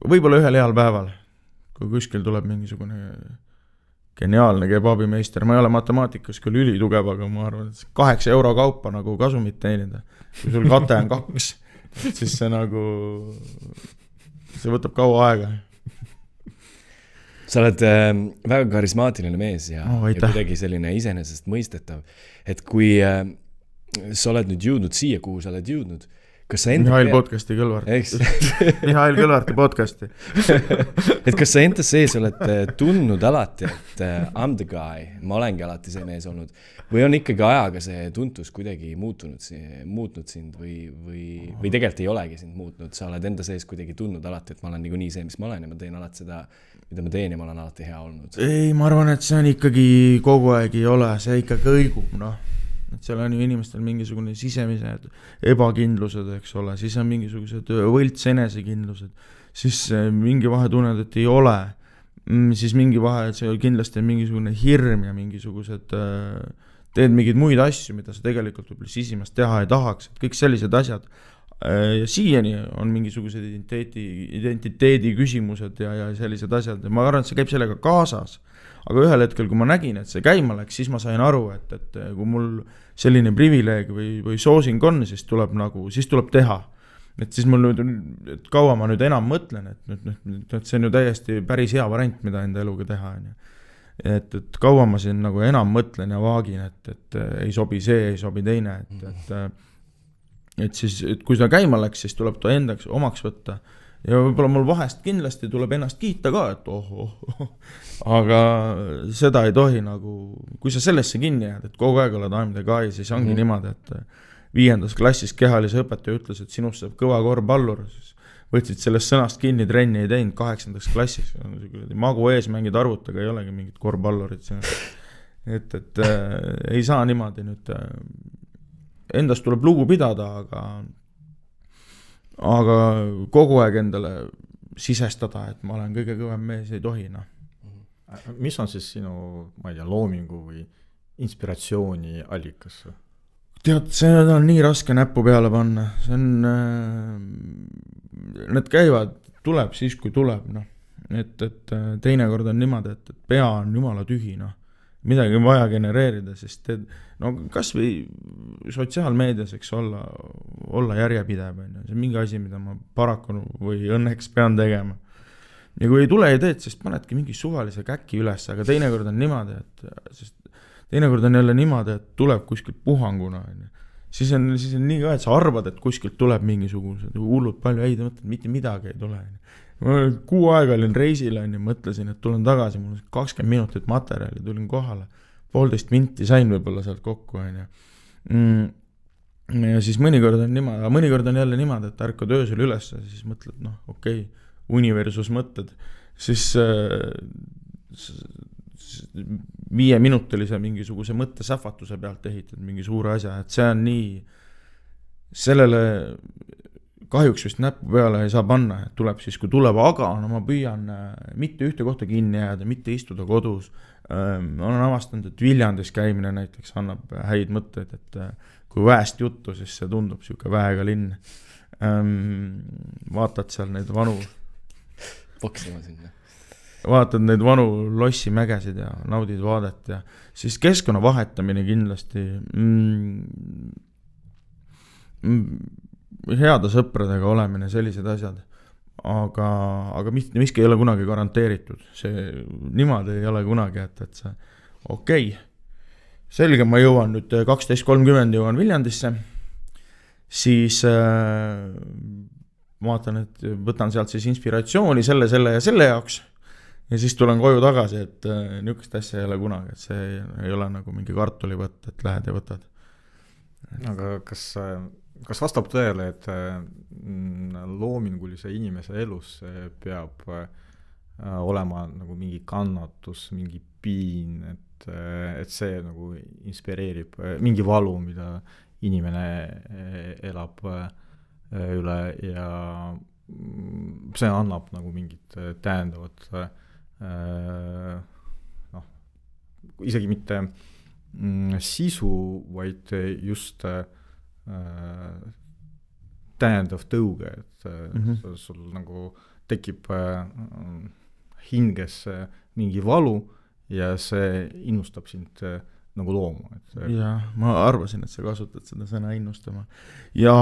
võib-olla ühel heal päeval, kui kuskil tuleb mingisugune geniaalne kebabimeister, ma ei ole matemaatikas küll ülitugev, aga ma arvan, et 8 euro kaupa nagu kasumit teenida. Kui sul kate on 2, siis see nagu, see võtab kaua aega. Sa oled väga karismaatiline mees ja kuidagi selline iseenesest mõistetav, et kui sa oled nüüd jõudnud siia, kuhu sa oled jõudnud, kas sa enda Mihhail podcasti Kõlvart. Mihhail Kõlvarti podcasti. Et kas sa enda sees oled tundnud alati, et I'm the guy, ma olengi alati see mees olnud, või on ikkagi ajaga see tuntus kuidagi muutnud sind või tegelikult ei olegi sind muutnud, sa oled enda sees kuidagi tundnud alati, et ma olen nii see, mis ma olen ja ma teen alati seda, mida ma teen ja ma olen alati hea olnud? Ei, ma arvan, et see on ikkagi kogu aeg ei ole, see ikkagi õigub, noh. Et seal on ju inimestel mingisugune sisemised ebakindlused, eks ole, siis on mingisugused võlts enesekindlused, siis mingi vahe tunned, et ei ole, siis mingi vahe, et see kindlasti on mingisugune hirm ja mingisugused teed mingeid muid asju, mida sa tegelikult võib-olla sisimast teha ei tahaks, et kõik sellised asjad. Ja siiani on mingisugused identiteedi küsimused ja sellised asjad. Ma arvan, et see käib sellega kaasas. Aga ühel hetkel, kui ma nägin, et see käima läks, siis ma sain aru, et kui mul selline privileeg või soosing on, siis tuleb teha. Et siis mul nüüd, et kaua ma nüüd enam mõtlen, et see on ju täiesti päris hea variant, mida enda eluga teha. Et kaua ma siin nagu enam mõtlen ja vaagin, et ei sobi see, ei sobi teine. Et siis, et kui seda käima läks, siis tuleb ta endaks omaks võtta. Ja võib-olla mul vahest kindlasti tuleb ennast kiita ka, et aga seda ei tohi nagu, kui sa sellesse kinni jääd, et kogu aeg oled I'm the guy, siis ongi niimoodi, et 5. klassis kehalise õpetaja ütles, et sinust saab kõva korvpallur, siis võtsid sellest sõnast kinni, trenni ei teinud 8. klassis, magu ees mängid arvutaga, ei olegi mingit korvpallurit, et ei saa niimoodi nüüd, endast tuleb lugu pidada, aga kogu aeg endale sisestada, et ma olen kõige kõvem mees, ei tohi. Mis on siis sinu, ma ei tea, loomingu või inspiratsiooni allikas? Tead, see on nii raske näppu peale panna. See on, need käivad, tuleb siis, kui tuleb. Et teinekord on niimoodi, et pea on jumala tühi. Midagi on vaja genereerida, sest kas või sotsiaalmeedias, eks olla järjepidev. See on mingi asi, mida ma paraku või õnneks pean tegema. Ja kui ei tule ideed, siis panedki mingi suvalise käki üles, aga teinekord on niimoodi, teinekord on jälle niimoodi, et tuleb kuskilt puhanguna. Siis on nii ka, et sa arvad, et kuskilt tuleb mingisugused hullud palju, ei mõtled, mitte midagi ei tule. Ma 6 aega olin reisil ja mõtlesin, et tulen tagasi, mul 20 minutit materjali, tulin kohale, 1,5 minti sain võib-olla sealt kokku. Ja siis mõnikord on jälle niimoodi, et ärkad öösel üles ja siis mõtled, okei, universus mõtted, siis 5-minutilise mingisuguse mõttesähvatuse pealt ehitad mingi suure asja, et see on nii, sellele kahjuks vist näppu peale ei saa panna, et tuleb siis, kui tuleb, aga ma püüan mitte ühte kohta kinni jääda, mitte istuda kodus. Olen avastanud, et Viljandis käimine näiteks annab häid mõtteid, et kui väest juttu, siis see tundub siuke väega linn. Vaatad seal neid vanu vaatad neid vanu lossimägesid ja naudid vaadet ja siis keskkonna vahetamine kindlasti heade sõpradega olemine, sellised asjad, aga miski ei ole kunagi garanteeritud, see niimoodi ei ole kunagi, et see okei, selge, ma jõuan nüüd 12.30 jõuan Viljandisse, siis vaatan, et võtan sealt siis inspiratsiooni selle ja selle jaoks ja siis tulen koju tagasi, et niisugust asja ei ole kunagi, et see ei ole nagu mingi kartulivõtt, et lähed ja võtad. Aga kas vastab tõele, et loomingulise inimese elus peab olema nagu mingi kannatus, mingi piin, et see nagu inspireerib mingi valu, mida inimene elab üle ja see annab nagu mingit täiendavat isegi mitte sisu, vaid just täiendav tõuge, et sul nagu tekib hinges mingi valu ja see innustab sind nagu looma. Jah, ma arvasin, et sa kasutad seda sõna innustama. Ja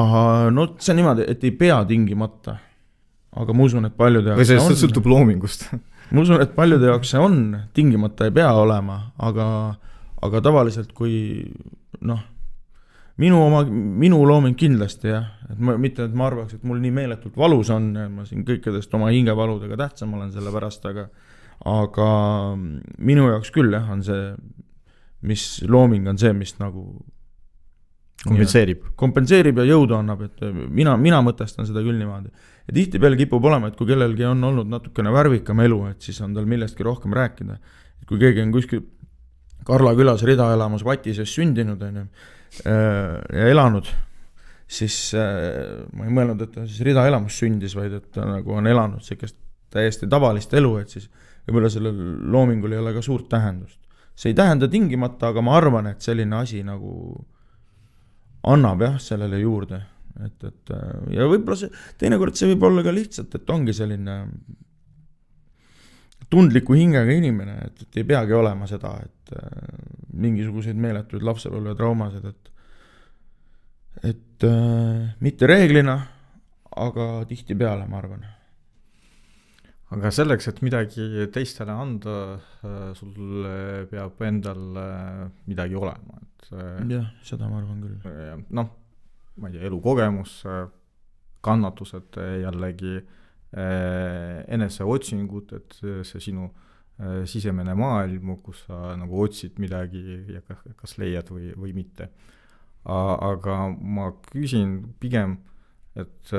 no see on niimoodi, et ei pea tingimata, aga ma usun, et paljude jaoks see on. Või see sõltub loomingust. Ma usun, et paljude jaoks see on, tingimata ei pea olema, aga tavaliselt kui minu looming kindlasti jah, et mitte et ma arvaks, et mul nii meeletult valus on, ma siin kõikidest oma hingevaludega tähtsam olen selle pärast, aga minu jaoks küll jah, on see, mis looming on see, mis nagu kompenseerib ja jõudu annab, et mina mõtestan seda küll niimoodi. Ja tihti peale kipub olema, et kui kellelgi on olnud natukene värvikam elu, et siis on tal millestki rohkem rääkida. Et kui keegi on kuskil Karla külas Rida elamas Vatises sündinud ja elanud, siis ma ei mõelnud, et ta siis Rida elamus sündis, vaid et ta nagu on elanud sellist täiesti tavalist elu, et siis võib-olla sellel loomingul ei ole ka suurt tähendust. See ei tähenda tingimata, aga ma arvan, et selline asi nagu annab jah sellele juurde. Ja võib-olla see, teinekord see võib olla ka lihtsalt, et ongi selline tundliku hingega inimene, et ei peagi olema seda, et mingisuguseid meeletuid lapsepõlve traumasid, et mitte reeglina, aga tihti peale, ma arvan. Aga selleks, et midagi teistele anda, sul peab endal midagi olema. Jah, seda ma arvan küll. Ma ei tea, elukogemus, kannatused jällegi, eneseotsingud, et see sinu sisemene maailm, kus sa nagu otsid midagi ja kas leiad või mitte. Aga ma küsin pigem, et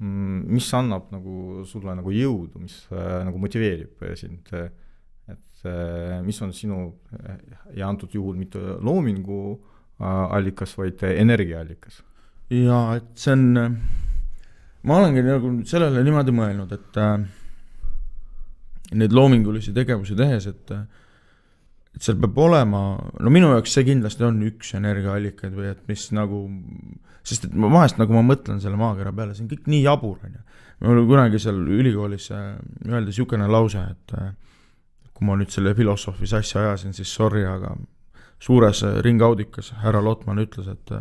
mis annab nagu sulle nagu jõudu, mis nagu motiveerib sind, et mis on sinu ja antud juhul mitte loomingu allikas, vaid energiaallikas? Ja, et see on, ma olengi nagu sellele niimoodi mõelnud, et need loomingulisi tegevusi tehes, et seal peab olema, no minu jaoks see kindlasti on üks energiaallikaid või et mis nagu, sest et vahest nagu ma mõtlen selle maakera peale, see on kõik nii jabur. Me oleme kunagi seal ülikoolis öelda siukene lause, et kui ma nüüd selle filosoofi sassi ajasin, siis sorry, aga suures ringaudikas härra Lotman ütles, et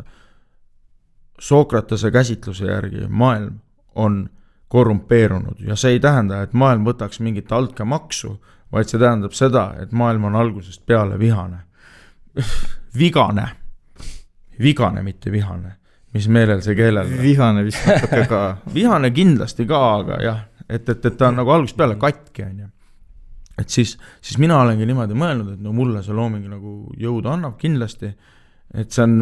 Sokratese käsitluse järgi maailm on korrumpeerunud ja see ei tähenda, et maailm võtaks mingit altkäemaksu, vaid see tähendab seda, et maailm on algusest peale vihane. Vigane, mitte vihane. Mis meelel see keelel? Vihane vist natuke ka. Vihane kindlasti ka, aga jah, et ta on nagu algusest peale katki. Et siis mina olengi niimoodi mõelnud, et no mulle see looming nagu jõudu annab kindlasti, et see on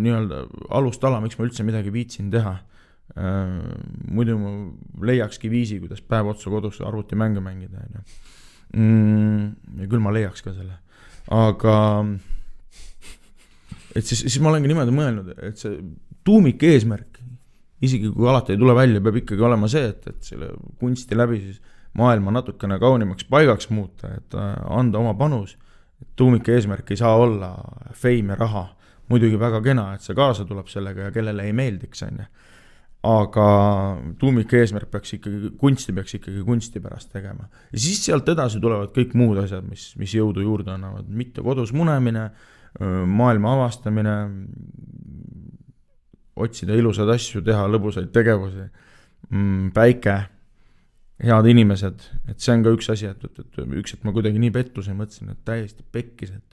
nii-öelda alustala, miks ma üldse midagi viitsin teha. Muidu ma leiakski viisi, kuidas päev otsa kodus arvuti mänge mängida. Ja küll ma leiaks ka selle. Aga et siis ma olengi niimoodi mõelnud, et see tuumik eesmärk, isegi kui alati ei tule välja, peab ikkagi olema see, et selle kunsti läbi siis maailma natukene kaunimaks paigaks muuta, et anda oma panus. Tuumik eesmärk ei saa olla fame ja raha. Muidugi väga kena, et see kaasa tuleb sellega ja kellele ei meeldiks. Aga tuumik eesmärk peaks ikkagi kunsti pärast tegema. Ja siis sealt edasi tulevad kõik muud asjad, mis jõudu juurde annavad. Mitte kodus munemine, maailma avastamine, otsida ilusad asju, teha lõbusaid tegevusi, päike, head inimesed, et see on ka üks asi, et ma kuidagi nii pettusin, mõtlesin, et täiesti pekkis, et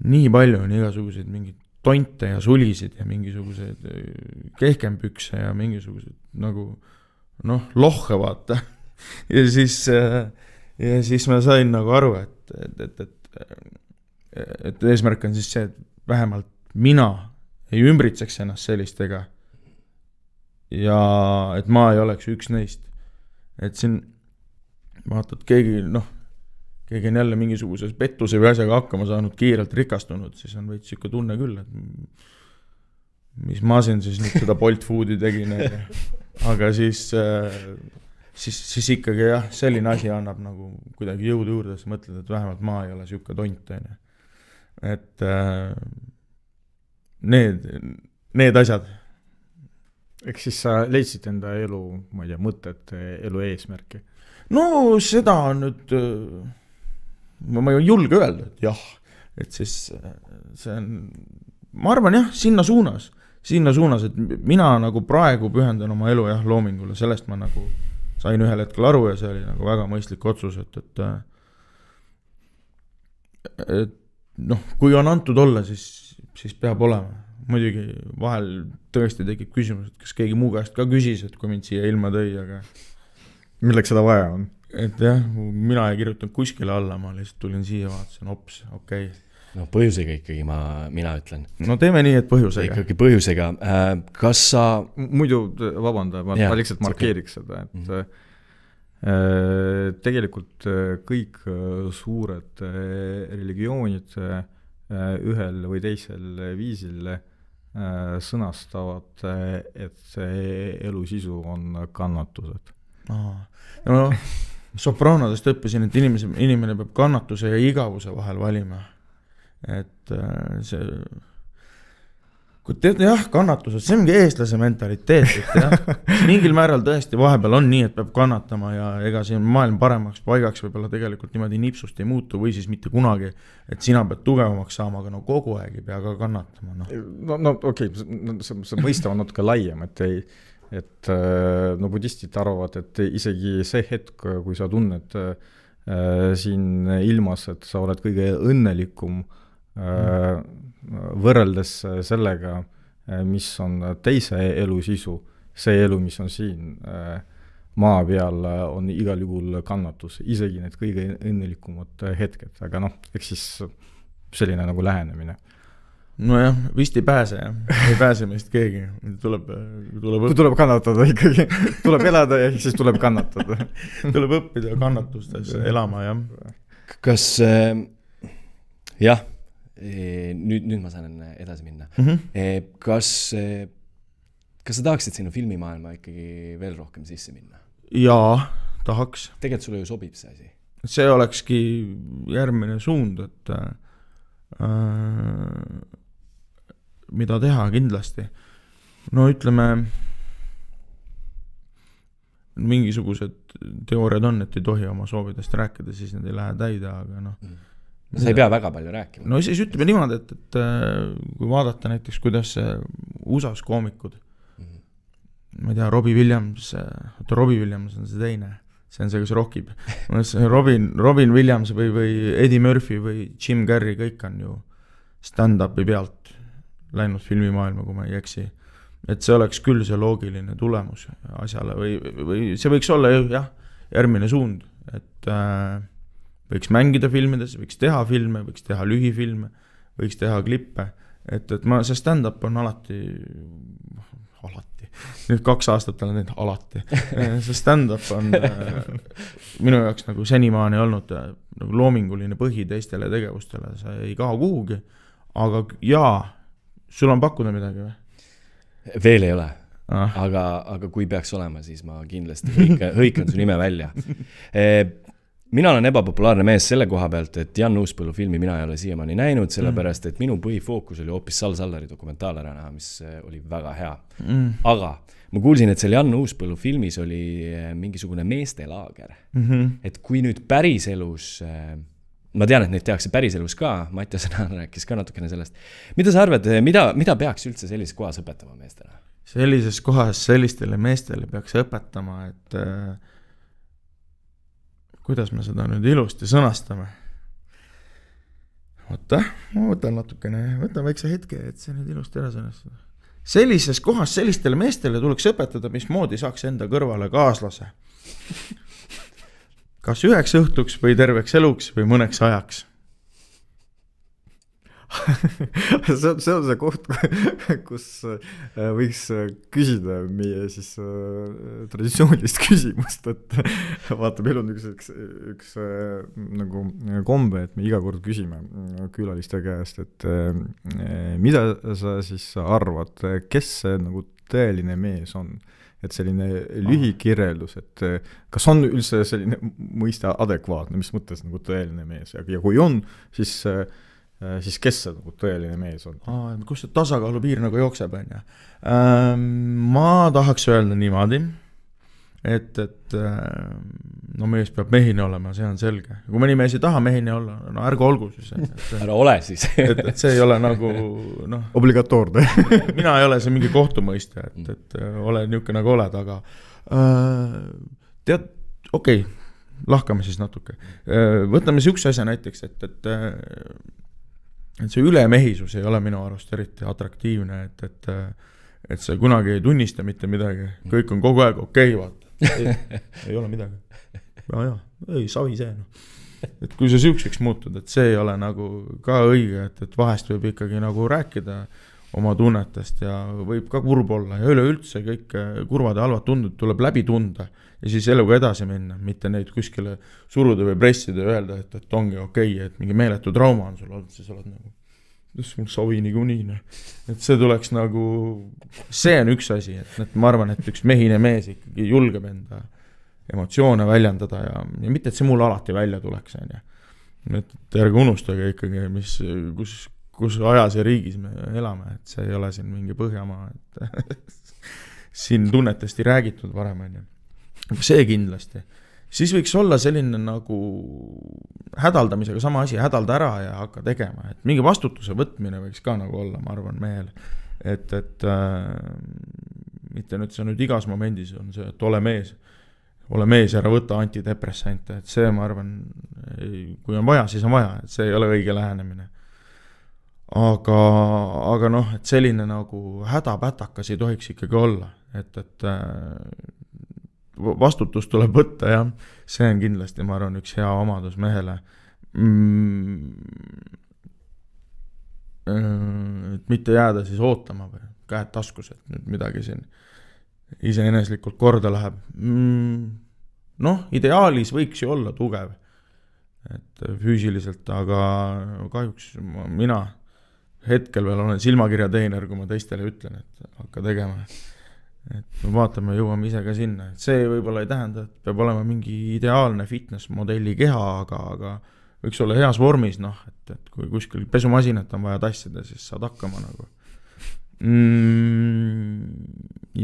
nii palju on igasuguseid mingid tonte ja sulisid ja mingisuguseid kehkempükse ja mingisugused nagu lohke vaata. Ja siis ma sain nagu aru, et eesmärk on siis see, et vähemalt mina ei ümbritseks ennast sellistega ja et ma ei oleks üks neist. Et siin vaatad, keegi on jälle mingisuguses pettuse või asjaga hakkama saanud, kiirelt rikastunud, siis on veits siuke tunne küll, et mis ma siin siis nüüd seda Bolt Foodi tegin. Aga siis siis ikkagi jah, selline asi annab nagu kuidagi jõudu juurde, sa mõtled, et vähemalt ma ei ole siuke tont, on ju. Et need asjad. Eks siis sa leidsid enda elu, ma ei tea, mõtet, elu eesmärki? No seda on nüüd, ma ei julge öelda, et jah, et siis see on, ma arvan jah, sinna suunas, et mina nagu praegu pühendan oma elu jah loomingule, sellest ma nagu sain ühel hetkel aru ja see oli nagu väga mõistlik otsus, et noh, kui on antud olla, siis peab olema. Muidugi vahel tõesti tekib küsimus, et kas keegi muu käest ka küsis, et kui mind siia ilma tõi, aga milleks seda vaja on? Et jah, mina ei kirjutanud kuskile alla, ma lihtsalt tulin siia, vaatasin, ops, okei. No põhjusega ikkagi mina ütlen. No teeme nii, et põhjusega. Ikkagi põhjusega. Kas sa... Muidu, vabanda, ma lihtsalt markeeriks seda, et tegelikult kõik suured religioonid ühel või teisel viisil sõnastavad, et see elu sisu on kannatused. No, Sopranodest õppisin, et inimene peab kannatuse ja igavuse vahel valima. Et see, kui teed jah, kannatused, see ongi eestlase mentaliteet, et jah, mingil määral tõesti vahepeal on nii, et peab kannatama ja ega see maailm paremaks paigaks võib-olla tegelikult niimoodi nipsust ei muutu või siis mitte kunagi, et sina pead tugevamaks saama, aga no kogu aeg ei pea ka kannatama. No okei, see mõista on natuke laiem, et no budistid arvavad, et isegi see hetk, kui sa tunned siin ilmas, et sa oled kõige õnnelikum võrreldes sellega, mis on teise elu sisu, see elu, mis on siin maa peal, on igal juhul kannatus, isegi need kõige õnnelikumad hetked, aga noh, eks siis selline nagu lähenemine. No jah, vist ei pääse jah, ei pääse meist keegi, tuleb kannatada ikkagi, tuleb elada ja siis tuleb kannatada. Tuleb õppida kannatustes elama, jah. Kas, jah, nüüd ma saan edasi minna. Kas sa tahaksid sinna filmimaailma ikkagi veel rohkem sisse minna? Jaa, tahaks. Tegelikult sulle ju sobib see asi. See olekski järgmine suund, et mida teha kindlasti. No ütleme, mingisugused teooriad on, et ei tohi oma soovidest rääkida, siis need ei lähe täida, aga noh. Sa ei pea väga palju rääkima. No siis ütleme niimoodi, et kui vaadata näiteks, kuidas USA-s koomikud, ma ei tea, Robbie Williams on see teine, see on see, kes rockib. Robin Williams või Eddie Murphy või Jim Carrey, kõik on ju stand-upi pealt läinud filmimaailma, kui ma ei eksi. Et see oleks küll see loogiline tulemus asjale või see võiks olla jah, järgmine suund, et võiks mängida filmides, võiks teha filme, võiks teha lühifilme, võiks teha klippe, et see stand-up on alati, nüüd 2 aastat olen neid alati, see stand-up on minu jaoks nagu senimaani olnud nagu loominguline põhi teistele tegevustele, see ei kaha kuhugi, aga jaa, sul on pakkuda midagi või? Veel ei ole, aga kui peaks olema, siis ma kindlasti hõikan su nime välja. Mina olen ebapopulaarne mees selle koha pealt, et Jan Uuspõllu filmi mina ei ole siiamaani näinud, sellepärast, et minu põhifookus oli hoopis Sal Sallari dokumentaalera näha, mis oli väga hea. Aga ma kuulsin, et seal Jan Uuspõllu filmis oli mingisugune meestelaager. Et kui nüüd päriselus, ma tean, et neid tehakse päriselus ka, Mattias rääkis ka natukene sellest. Mida sa arvad, mida peaks üldse sellises kohas õpetama meestele? Sellises kohas sellistele meestele peaks õpetama, et kuidas me seda nüüd ilusti sõnastame? Oota, ma võtan natukene, võtan väikse hetke, et see nüüd ilusti ära sõnastada. Sellises kohas sellistele meestele tuleks õpetada, mismoodi saaks enda kõrvale kaaslase. Kas üheks õhtuks või terveks eluks või mõneks ajaks? see on see koht, kus võiks küsida meie siis traditsioonilist küsimust, et vaata, meil on üks nagu kombe, et me iga kord küsime külaliste käest, et mida sa siis arvad, kes see nagu tõeline mees on? et selline lühikirjeldus, et kas on üldse selline mõiste adekvaatne, mis mõttes nagu tõeline mees ja kui on, siis kes see nagu tõeline mees on? Kus see tasakaalupiir nagu jookseb, on ja? Ma tahaks öelda niimoodi, et no mees peab mehine olema, see on selge. Kui mõni mees ei taha mehine olla, no ärge olgu siis. Ära ole siis. et see ei ole nagu, noh. Obligatoorne. Mina ei ole see mingi kohtumõiste, et ole niisugune nagu oled, aga tead, okei, lahkame siis natuke. Võtame üks asja näiteks, et see ülemehisus ei ole minu arust eriti atraktiivne, et sa kunagi ei tunnista mitte midagi, kõik on kogu aeg okei, vaata. Ei ole midagi. Ei, savi see. No. Et kui sa süükseks muutud, et see ei ole nagu ka õige, et vahest võib ikkagi nagu rääkida oma tunnetest ja võib ka kurb olla ja üleüldse kõik kurvad ja halvad tunded tuleb läbi tunda ja siis eluga edasi minna, mitte neid kuskile suruda või pressida ja öelda, et ongi okei, et mingi meeletu trauma on sul olnud, siis oled nagu mul savi niikuinii. Et see tuleks nagu, see on üks asi, et ma arvan, et üks mehine mees ikkagi julgeb enda emotsioone väljendada ja mitte, et see mul alati välja tuleks. Et ärge unustage ikkagi, kus ajas ja riigis me elame, et see ei ole siin mingi Põhjamaa, et siin tunnetest ei räägitud varem. See kindlasti. Siis võiks olla selline nagu hädaldamisega sama asi, hädalda ära ja hakka tegema. Et mingi vastutuse võtmine võiks ka nagu olla, ma arvan, mehel. Et mitte nüüd see nüüd igas momendis on see, et ole mees ja ära võtta antidepressante. Et see, ma arvan, kui on vaja, siis on vaja. Et see ei ole õige lähenemine. Aga noh, et selline nagu hädapätakas ei tohiks ikkagi olla. Et vastutus tuleb võtta ja see on kindlasti, ma arvan, üks hea omadus mehele. Et mitte jääda siis ootama või käed taskus, et nüüd midagi siin iseeneslikult korda läheb. Noh, ideaalis võiks ju olla tugev, et füüsiliselt, aga kahjuks mina hetkel veel olen silmakirjateener, kui ma teistele ütlen, et hakka tegema. Et me vaatame, jõuame ise ka sinna. Et see võib-olla ei tähenda, et peab olema mingi ideaalne fitness-modelli keha, aga võiks olla heas vormis, noh, et kui kuskil pesumasinat on vaja tassida, siis saad hakkama nagu.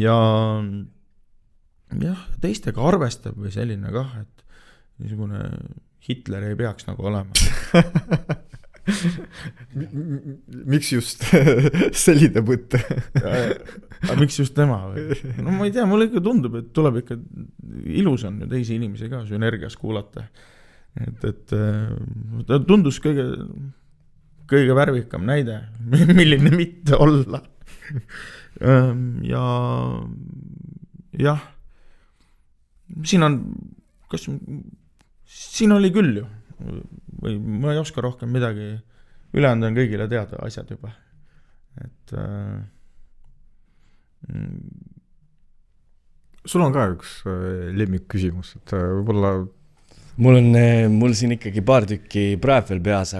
Ja jah, teistega arvestab või selline kah, et niisugune Hitler ei peaks nagu olema. Miks just selline mõte? Aga miks just tema või? No ma ei tea, mulle ikka tundub, et tuleb ikka ilus on ju teisi inimesi ka sünergias kuulata. Et ta tundus kõige värvikam näide, milline mitte olla. Ja jah, siin on, siin oli küll ju, või ma ei oska rohkem midagi, ülejäänud on kõigile teada asjad juba. Et sul on ka üks lemmik küsimus, et võib-olla mul siin ikkagi paar tükki praegu veel peas,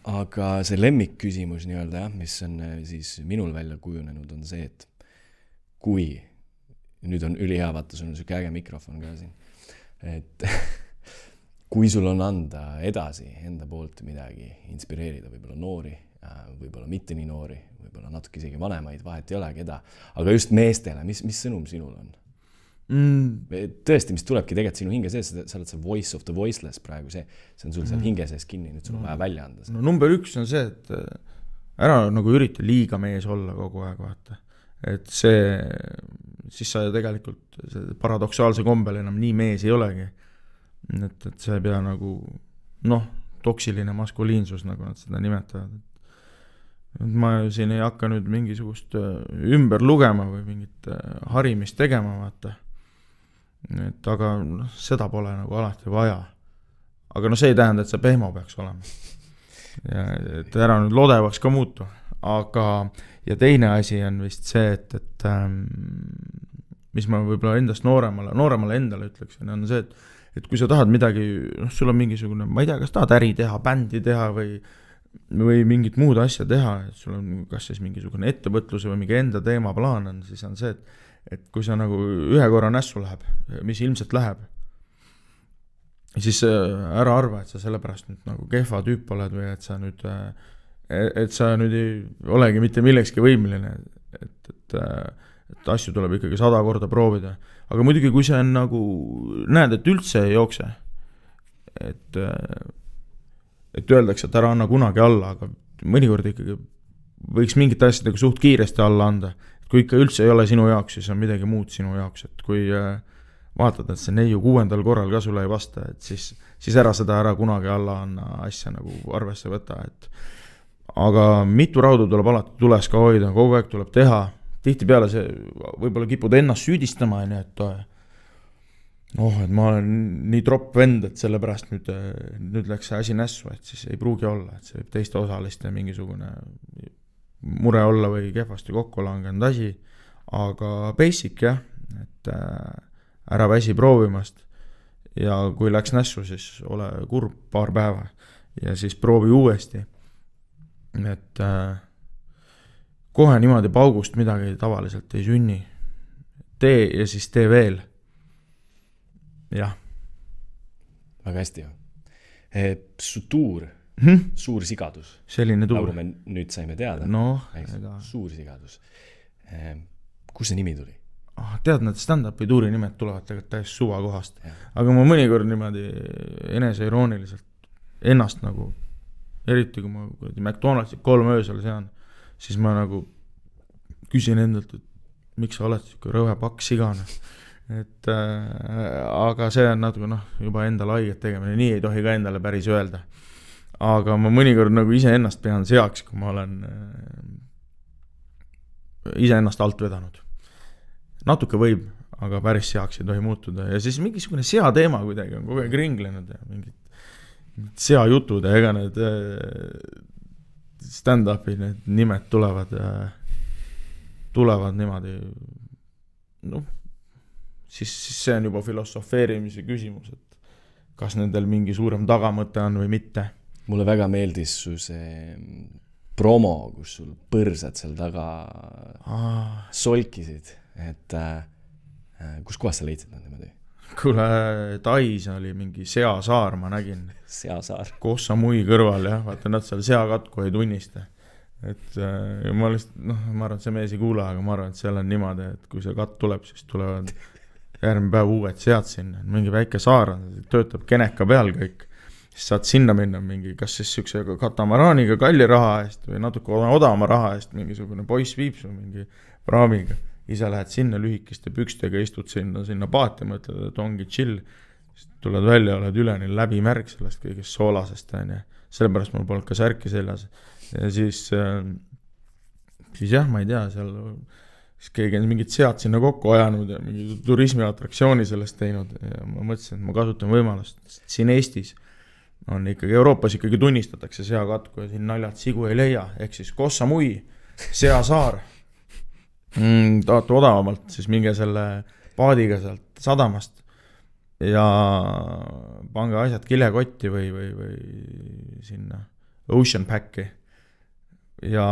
aga see lemmik küsimus nii-öelda, jah, mis on siis minul välja kujunenud, on see, et kui nüüd on ülihea, vaata, sul on selline äge mikrofon ka siin, et kui sul on anda edasi enda poolt midagi, inspireerida võib-olla noori, võib-olla mitte nii noori, võib-olla natuke isegi vanemaid, vahet ei ole keda, aga just meestele, mis sõnum sinul on? Tõesti, mis tulebki tegelikult sinu hinge sees, sa oled see voice of the voiceless praegu, see on sul seal hinge sees kinni, nüüd sul on vaja välja anda. No number 1 on see, et ära nagu ürita liiga mees olla kogu aeg, vaata. Et see, siis sa tegelikult paradoksaalse kombel enam nii mees ei olegi. Et see ei pea nagu, noh, toksiline maskuliinsus, nagu nad seda nimetavad. Ma siin ei hakka nüüd mingisugust ümber lugema või mingit harimist tegema, vaata. Et aga seda pole nagu alati vaja. Aga see ei tähenda, et see pehmo peaks olema. Ja, et ära nüüd lodevaks ka muutu. Aga, ja teine asi on vist see, et mis ma võib-olla endast nooremale endale ütleksin, on see, et kui sa tahad midagi, sul on mingisugune, ma ei tea, kas tahad äri teha, bändi teha või mingit muud asja teha, et sul on kas siis mingisugune ettevõtluse või mingi enda teemaplaan on, siis on see, et kui sa nagu ühe korra nässu läheb, mis ilmselt läheb, siis ära arva, et sa sellepärast nüüd nagu kehva tüüp oled või et sa nüüd ei olegi mitte millekski võimeline, et asju tuleb ikkagi 100 korda proovida. Aga muidugi, kui see on nagu, näed, et üldse ei jookse, et öeldakse, et ära anna kunagi alla, aga mõnikord ikkagi võiks mingit asjadega suht kiiresti alla anda. Kui ikka üldse ei ole sinu jaoks, siis on midagi muud sinu jaoks, et kui vaatad, et see neiu 6. korral ka sulle ei vasta, et siis ära kunagi alla anna asja nagu arvesse võtta, et aga mitu raudu tuleb alati tules ka hoida, kogu aeg tuleb teha, tihtipeale see võib-olla kipud ennast süüdistama, et et ma olen nii tropp vend, et sellepärast nüüd läks see asi nässu, et siis ei pruugi olla, et see võib teiste osaliste mingisugune mure olla või kehvasti kokku langenud asi, aga basic jah, et ära väsi proovimast ja kui läks nässu, siis ole kurb paar päeva ja siis proovi uuesti, et kohe niimoodi paugust midagi tavaliselt ei sünni, tee ja siis tee veel. Jah. Väga hästi ju. Suur sigadus. Selline tuur. Nagu me nüüd saime teada. No, suur sigadus. Kus see nimi tuli? Tead, need stand-upi tuuri nimed tulevad tegelikult täiesti suva kohast. Aga ma mõnikord niimoodi eneseirooniliselt ennast nagu, eriti kui ma McDonald'si 3 öösel sean, siis ma nagu küsin endalt, et miks sa oled rõve pakk sigane. Aga see on natuke juba endale haiget tegemine, nii ei tohi ka endale päris öelda. Aga ma mõnikord nagu ise ennast pean seaks, kui ma olen ise ennast alt vedanud. Natuke võib, aga päris seaks ei tohi muutuda. Ja siis mingisugune sea teema kuidagi on kogu aeg ringlenud ja mingid sea jutud ja ega need stand-upi need nimed tulevad niimoodi siis see on juba filosofeerimise küsimus, et kas nendel mingi suurem tagamõte on või mitte. Mulle väga meeldis su see promo, kus sul põrsad seal taga solkisid, et kus kohas sa leidsid nad niimoodi? Kuule, Tais oli mingi seasaar, ma nägin. Seasaar. Kossa mui kõrval, jah, vaata nad seal seakatku ei tunnista. Et ma arvan, et see mees ei kuula, aga ma arvan, et seal on niimoodi, et kui see katt tuleb, siis tulevad järgmine päev uued sead sinna, mingi väike saar on, töötab keneka peal kõik, siis saad sinna minna mingi, kas siis sükse katamaraaniga kalli raha eest või natuke odavama raha eest, mingisugune poiss viib su mingi praamiga, ise lähed sinna lühikeste pükstega, istud sinna paati, mõtled, et ongi chill, siis tuled välja, oled üleni läbimärg sellest kõigest soolasest, sellepärast mul polnud ka särki seljas ja siis jah, ma ei tea, seal siis keegi on mingid sead sinna kokku ajanud ja mingi turismiatraktsiooni sellest teinud ja ma mõtlesin, et ma kasutan võimalust. Siin Eestis on ikkagi, Euroopas ikkagi tunnistatakse seakatku ja siin naljad sigu ei leia, ehk siis Kossa mui, seasaar. Tahate odavamalt, siis minge selle paadiga sealt sadamast ja pange asjad kilekotti või sinna Ocean Packi ja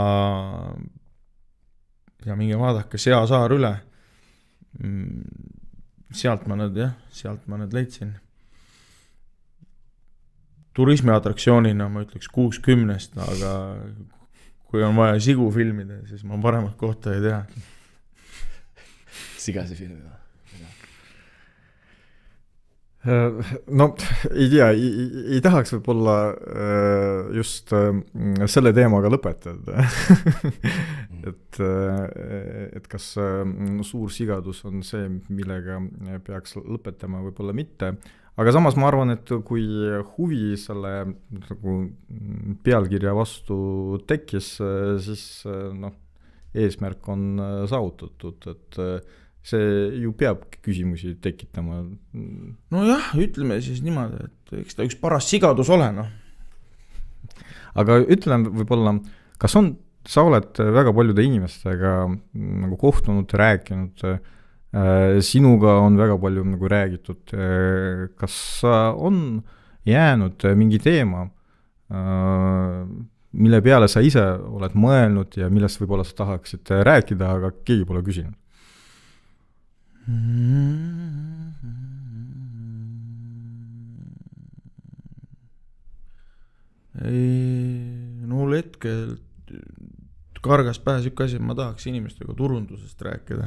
minge vaadake seasaar üle. Sealt ma need leidsin. Turismiatraktsioonina ma ütleks 6-10, aga kui on vaja sigu filmida, siis ma paremat kohta ei tea. Sigase filmi. No ei tea, ei tahaks võib-olla just selle teemaga lõpetada. et kas suur sigadus on see, millega peaks lõpetama, võib-olla mitte. Aga samas ma arvan, et kui huvi selle nagu pealkirja vastu tekkis, siis eesmärk on saavutatud, et see ju peab küsimusi tekitama. No jah, ütleme siis niimoodi, et eks ta üks paras sigadus ole, Aga ütlen võib-olla, kas sa oled väga paljude inimestega nagu kohtunud, rääkinud, sinuga on väga palju nagu räägitud, kas on jäänud mingi teema, mille peale sa ise oled mõelnud ja millest võib-olla sa tahaksid rääkida, aga keegi pole küsinud? Mul hetkel kargas pähe siuke asi, ma tahaks inimestega turundusest rääkida.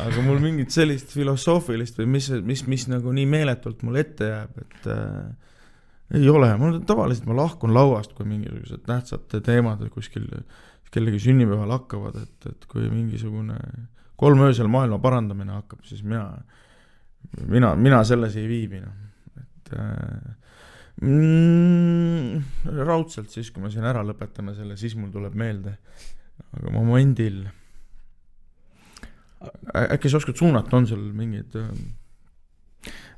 Aga mul mingit sellist filosoofilist või mis nagu nii meeletult mul ette jääb, et ei ole. Mul tavaliselt ma lahkun lauast, kui mingisugused tähtsad teemad kuskil kellegi sünnipäeval hakkavad, et kui mingisugune 3 öösel maailma parandamine hakkab, siis mina selles ei viibi. Et raudselt siis, kui ma siin ära lõpetame selle, siis mul tuleb meelde. Aga momendil äkki sa oskad suunata, on sul mingid...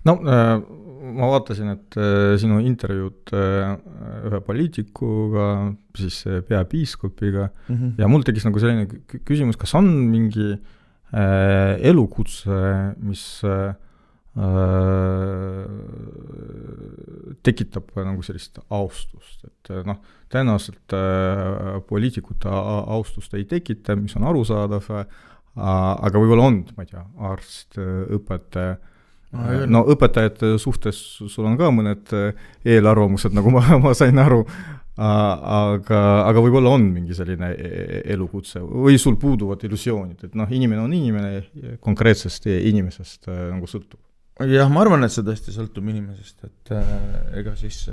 No ma vaatasin, et sinu intervjuud ühe poliitikuga, siis peapiiskopiga ja mul tekkis nagu selline küsimus, kas on mingi elukutse, mis tekitab nagu sellist austust, et noh, tõenäoliselt poliitikute austust ei tekita, mis on arusaadav, aga võib-olla on, ma ei tea, arst, õpetaja. No õpetajate suhtes sul on ka mõned eelarvamused, nagu ma sain aru, aga võib-olla on mingi selline elukutse või sul puuduvad illusioonid, et noh, inimene on inimene, konkreetsest inimesest nagu sõltub. Jah, ma arvan, et see tõesti sõltub inimesest, et ega siis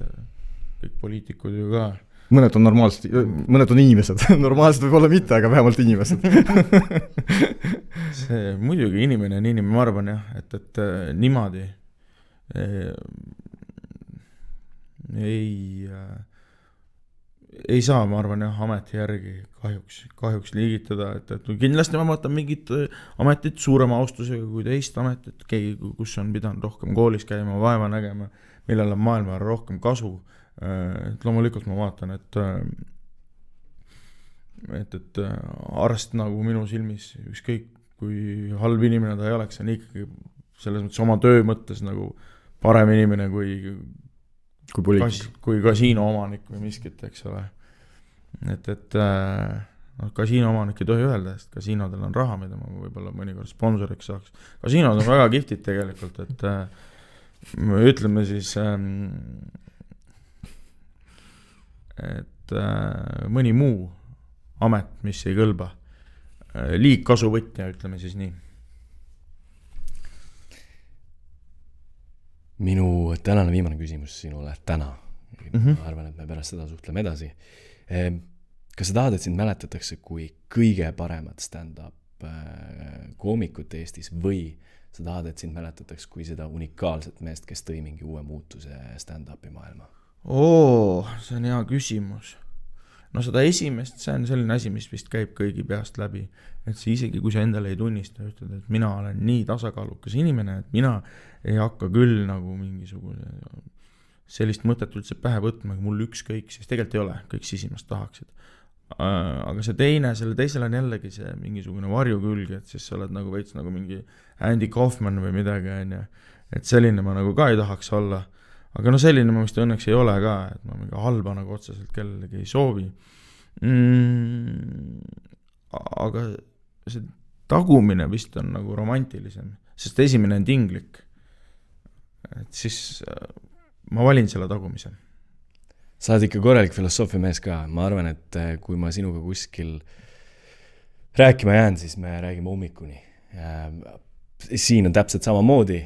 kõik poliitikud ju ka. Mõned on normaalsed, mõned on inimesed, normaalsed võib olla mitte, aga vähemalt inimesed. See muidugi inimene on inimene, ma arvan jah, et niimoodi ei saa, ma arvan jah, ameti järgi kahjuks liigitada, et kindlasti ma vaatan mingit ametit suurema austusega kui teist ametit, kus on pidanud rohkem koolis käima, vaeva nägema, millel on maailma rohkem kasu. Et loomulikult ma vaatan, et arst nagu minu silmis ükskõik kui halb inimene ta ei oleks, on ikkagi selles mõttes oma töö mõttes nagu parem inimene kui kasiino omanik või miskit, eks ole. Et kasiino omanik ei tohi öelda, sest kasiinodel on raha, mida ma võib-olla mõnikord sponsoriks saaks. Kasiinod on väga kihvtid tegelikult, et ütleme siis et mõni muu amet, mis ei kõlba, liigkasuvõtja, ütleme siis nii. Minu tänane viimane küsimus sinule täna. Ma arvan, et me pärast seda suhtleme edasi. Kas sa tahad, et sind mäletatakse kui kõige paremat stand-up koomikut Eestis või sa tahad, et sind mäletatakse kui seda unikaalset meest, kes tõi mingi uue muutuse stand-upi maailma? See on hea küsimus. No seda esimest, see on selline asi, mis vist käib kõigi peast läbi. Et see isegi, kui sa endale ei tunnista, ütled, et mina olen nii tasakaalukas inimene, et mina ei hakka küll nagu mingisugune sellist mõtet üldse pähe võtma, mul ükskõik, siis tegelikult ei ole, kõik sisimast tahaksid. Aga see teine, selle teisel on jällegi see mingisugune varju külg, et siis sa oled nagu veits nagu mingi Andy Kaufman või midagi, et selline ma nagu ka ei tahaks olla. Aga no selline ma vist õnneks ei ole ka, et ma mingi halba nagu otseselt kellelegi ei soovi. Aga see tagumine vist on nagu romantilisem, sest esimene on tinglik. Et siis ma valin selle tagumise. Sa oled ikka korralik filosoofia mees ka. Ma arvan, et kui ma sinuga kuskil rääkima jään, siis me räägime hommikuni. Siin on täpselt sama moodi,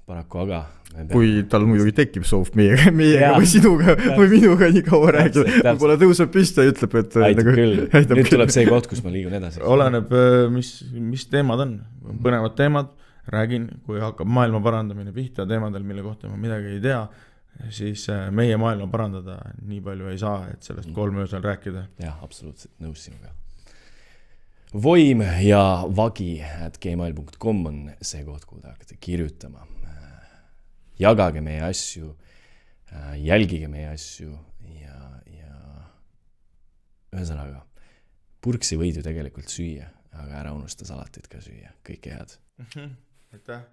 paraku aga... Kui tal muidugi tekib soov meiega või sinuga või minuga nii kaua rääkida. Võib-olla tõuseb püsti ja ütleb, et... Aitab küll. Nüüd tuleb see koht, kus ma liigun edasi. Oleneb, mis teemad on. Põnevad teemad, räägin, kui hakkab maailma parandamine pihta teemadel, mille kohta ma midagi ei tea, siis meie maailma parandada nii palju ei saa, et sellest 3 öösel rääkida. Jah, absoluutselt nõus sinuga. Voim ja vagi@gmail.com on see koht, kuhu te hakkate kirjutama. Jagage meie asju, jälgige meie asju ja ühesõnaga, purksi võid ju tegelikult süüa, aga ära unusta salatit ka süüa. Kõike head. Aitäh!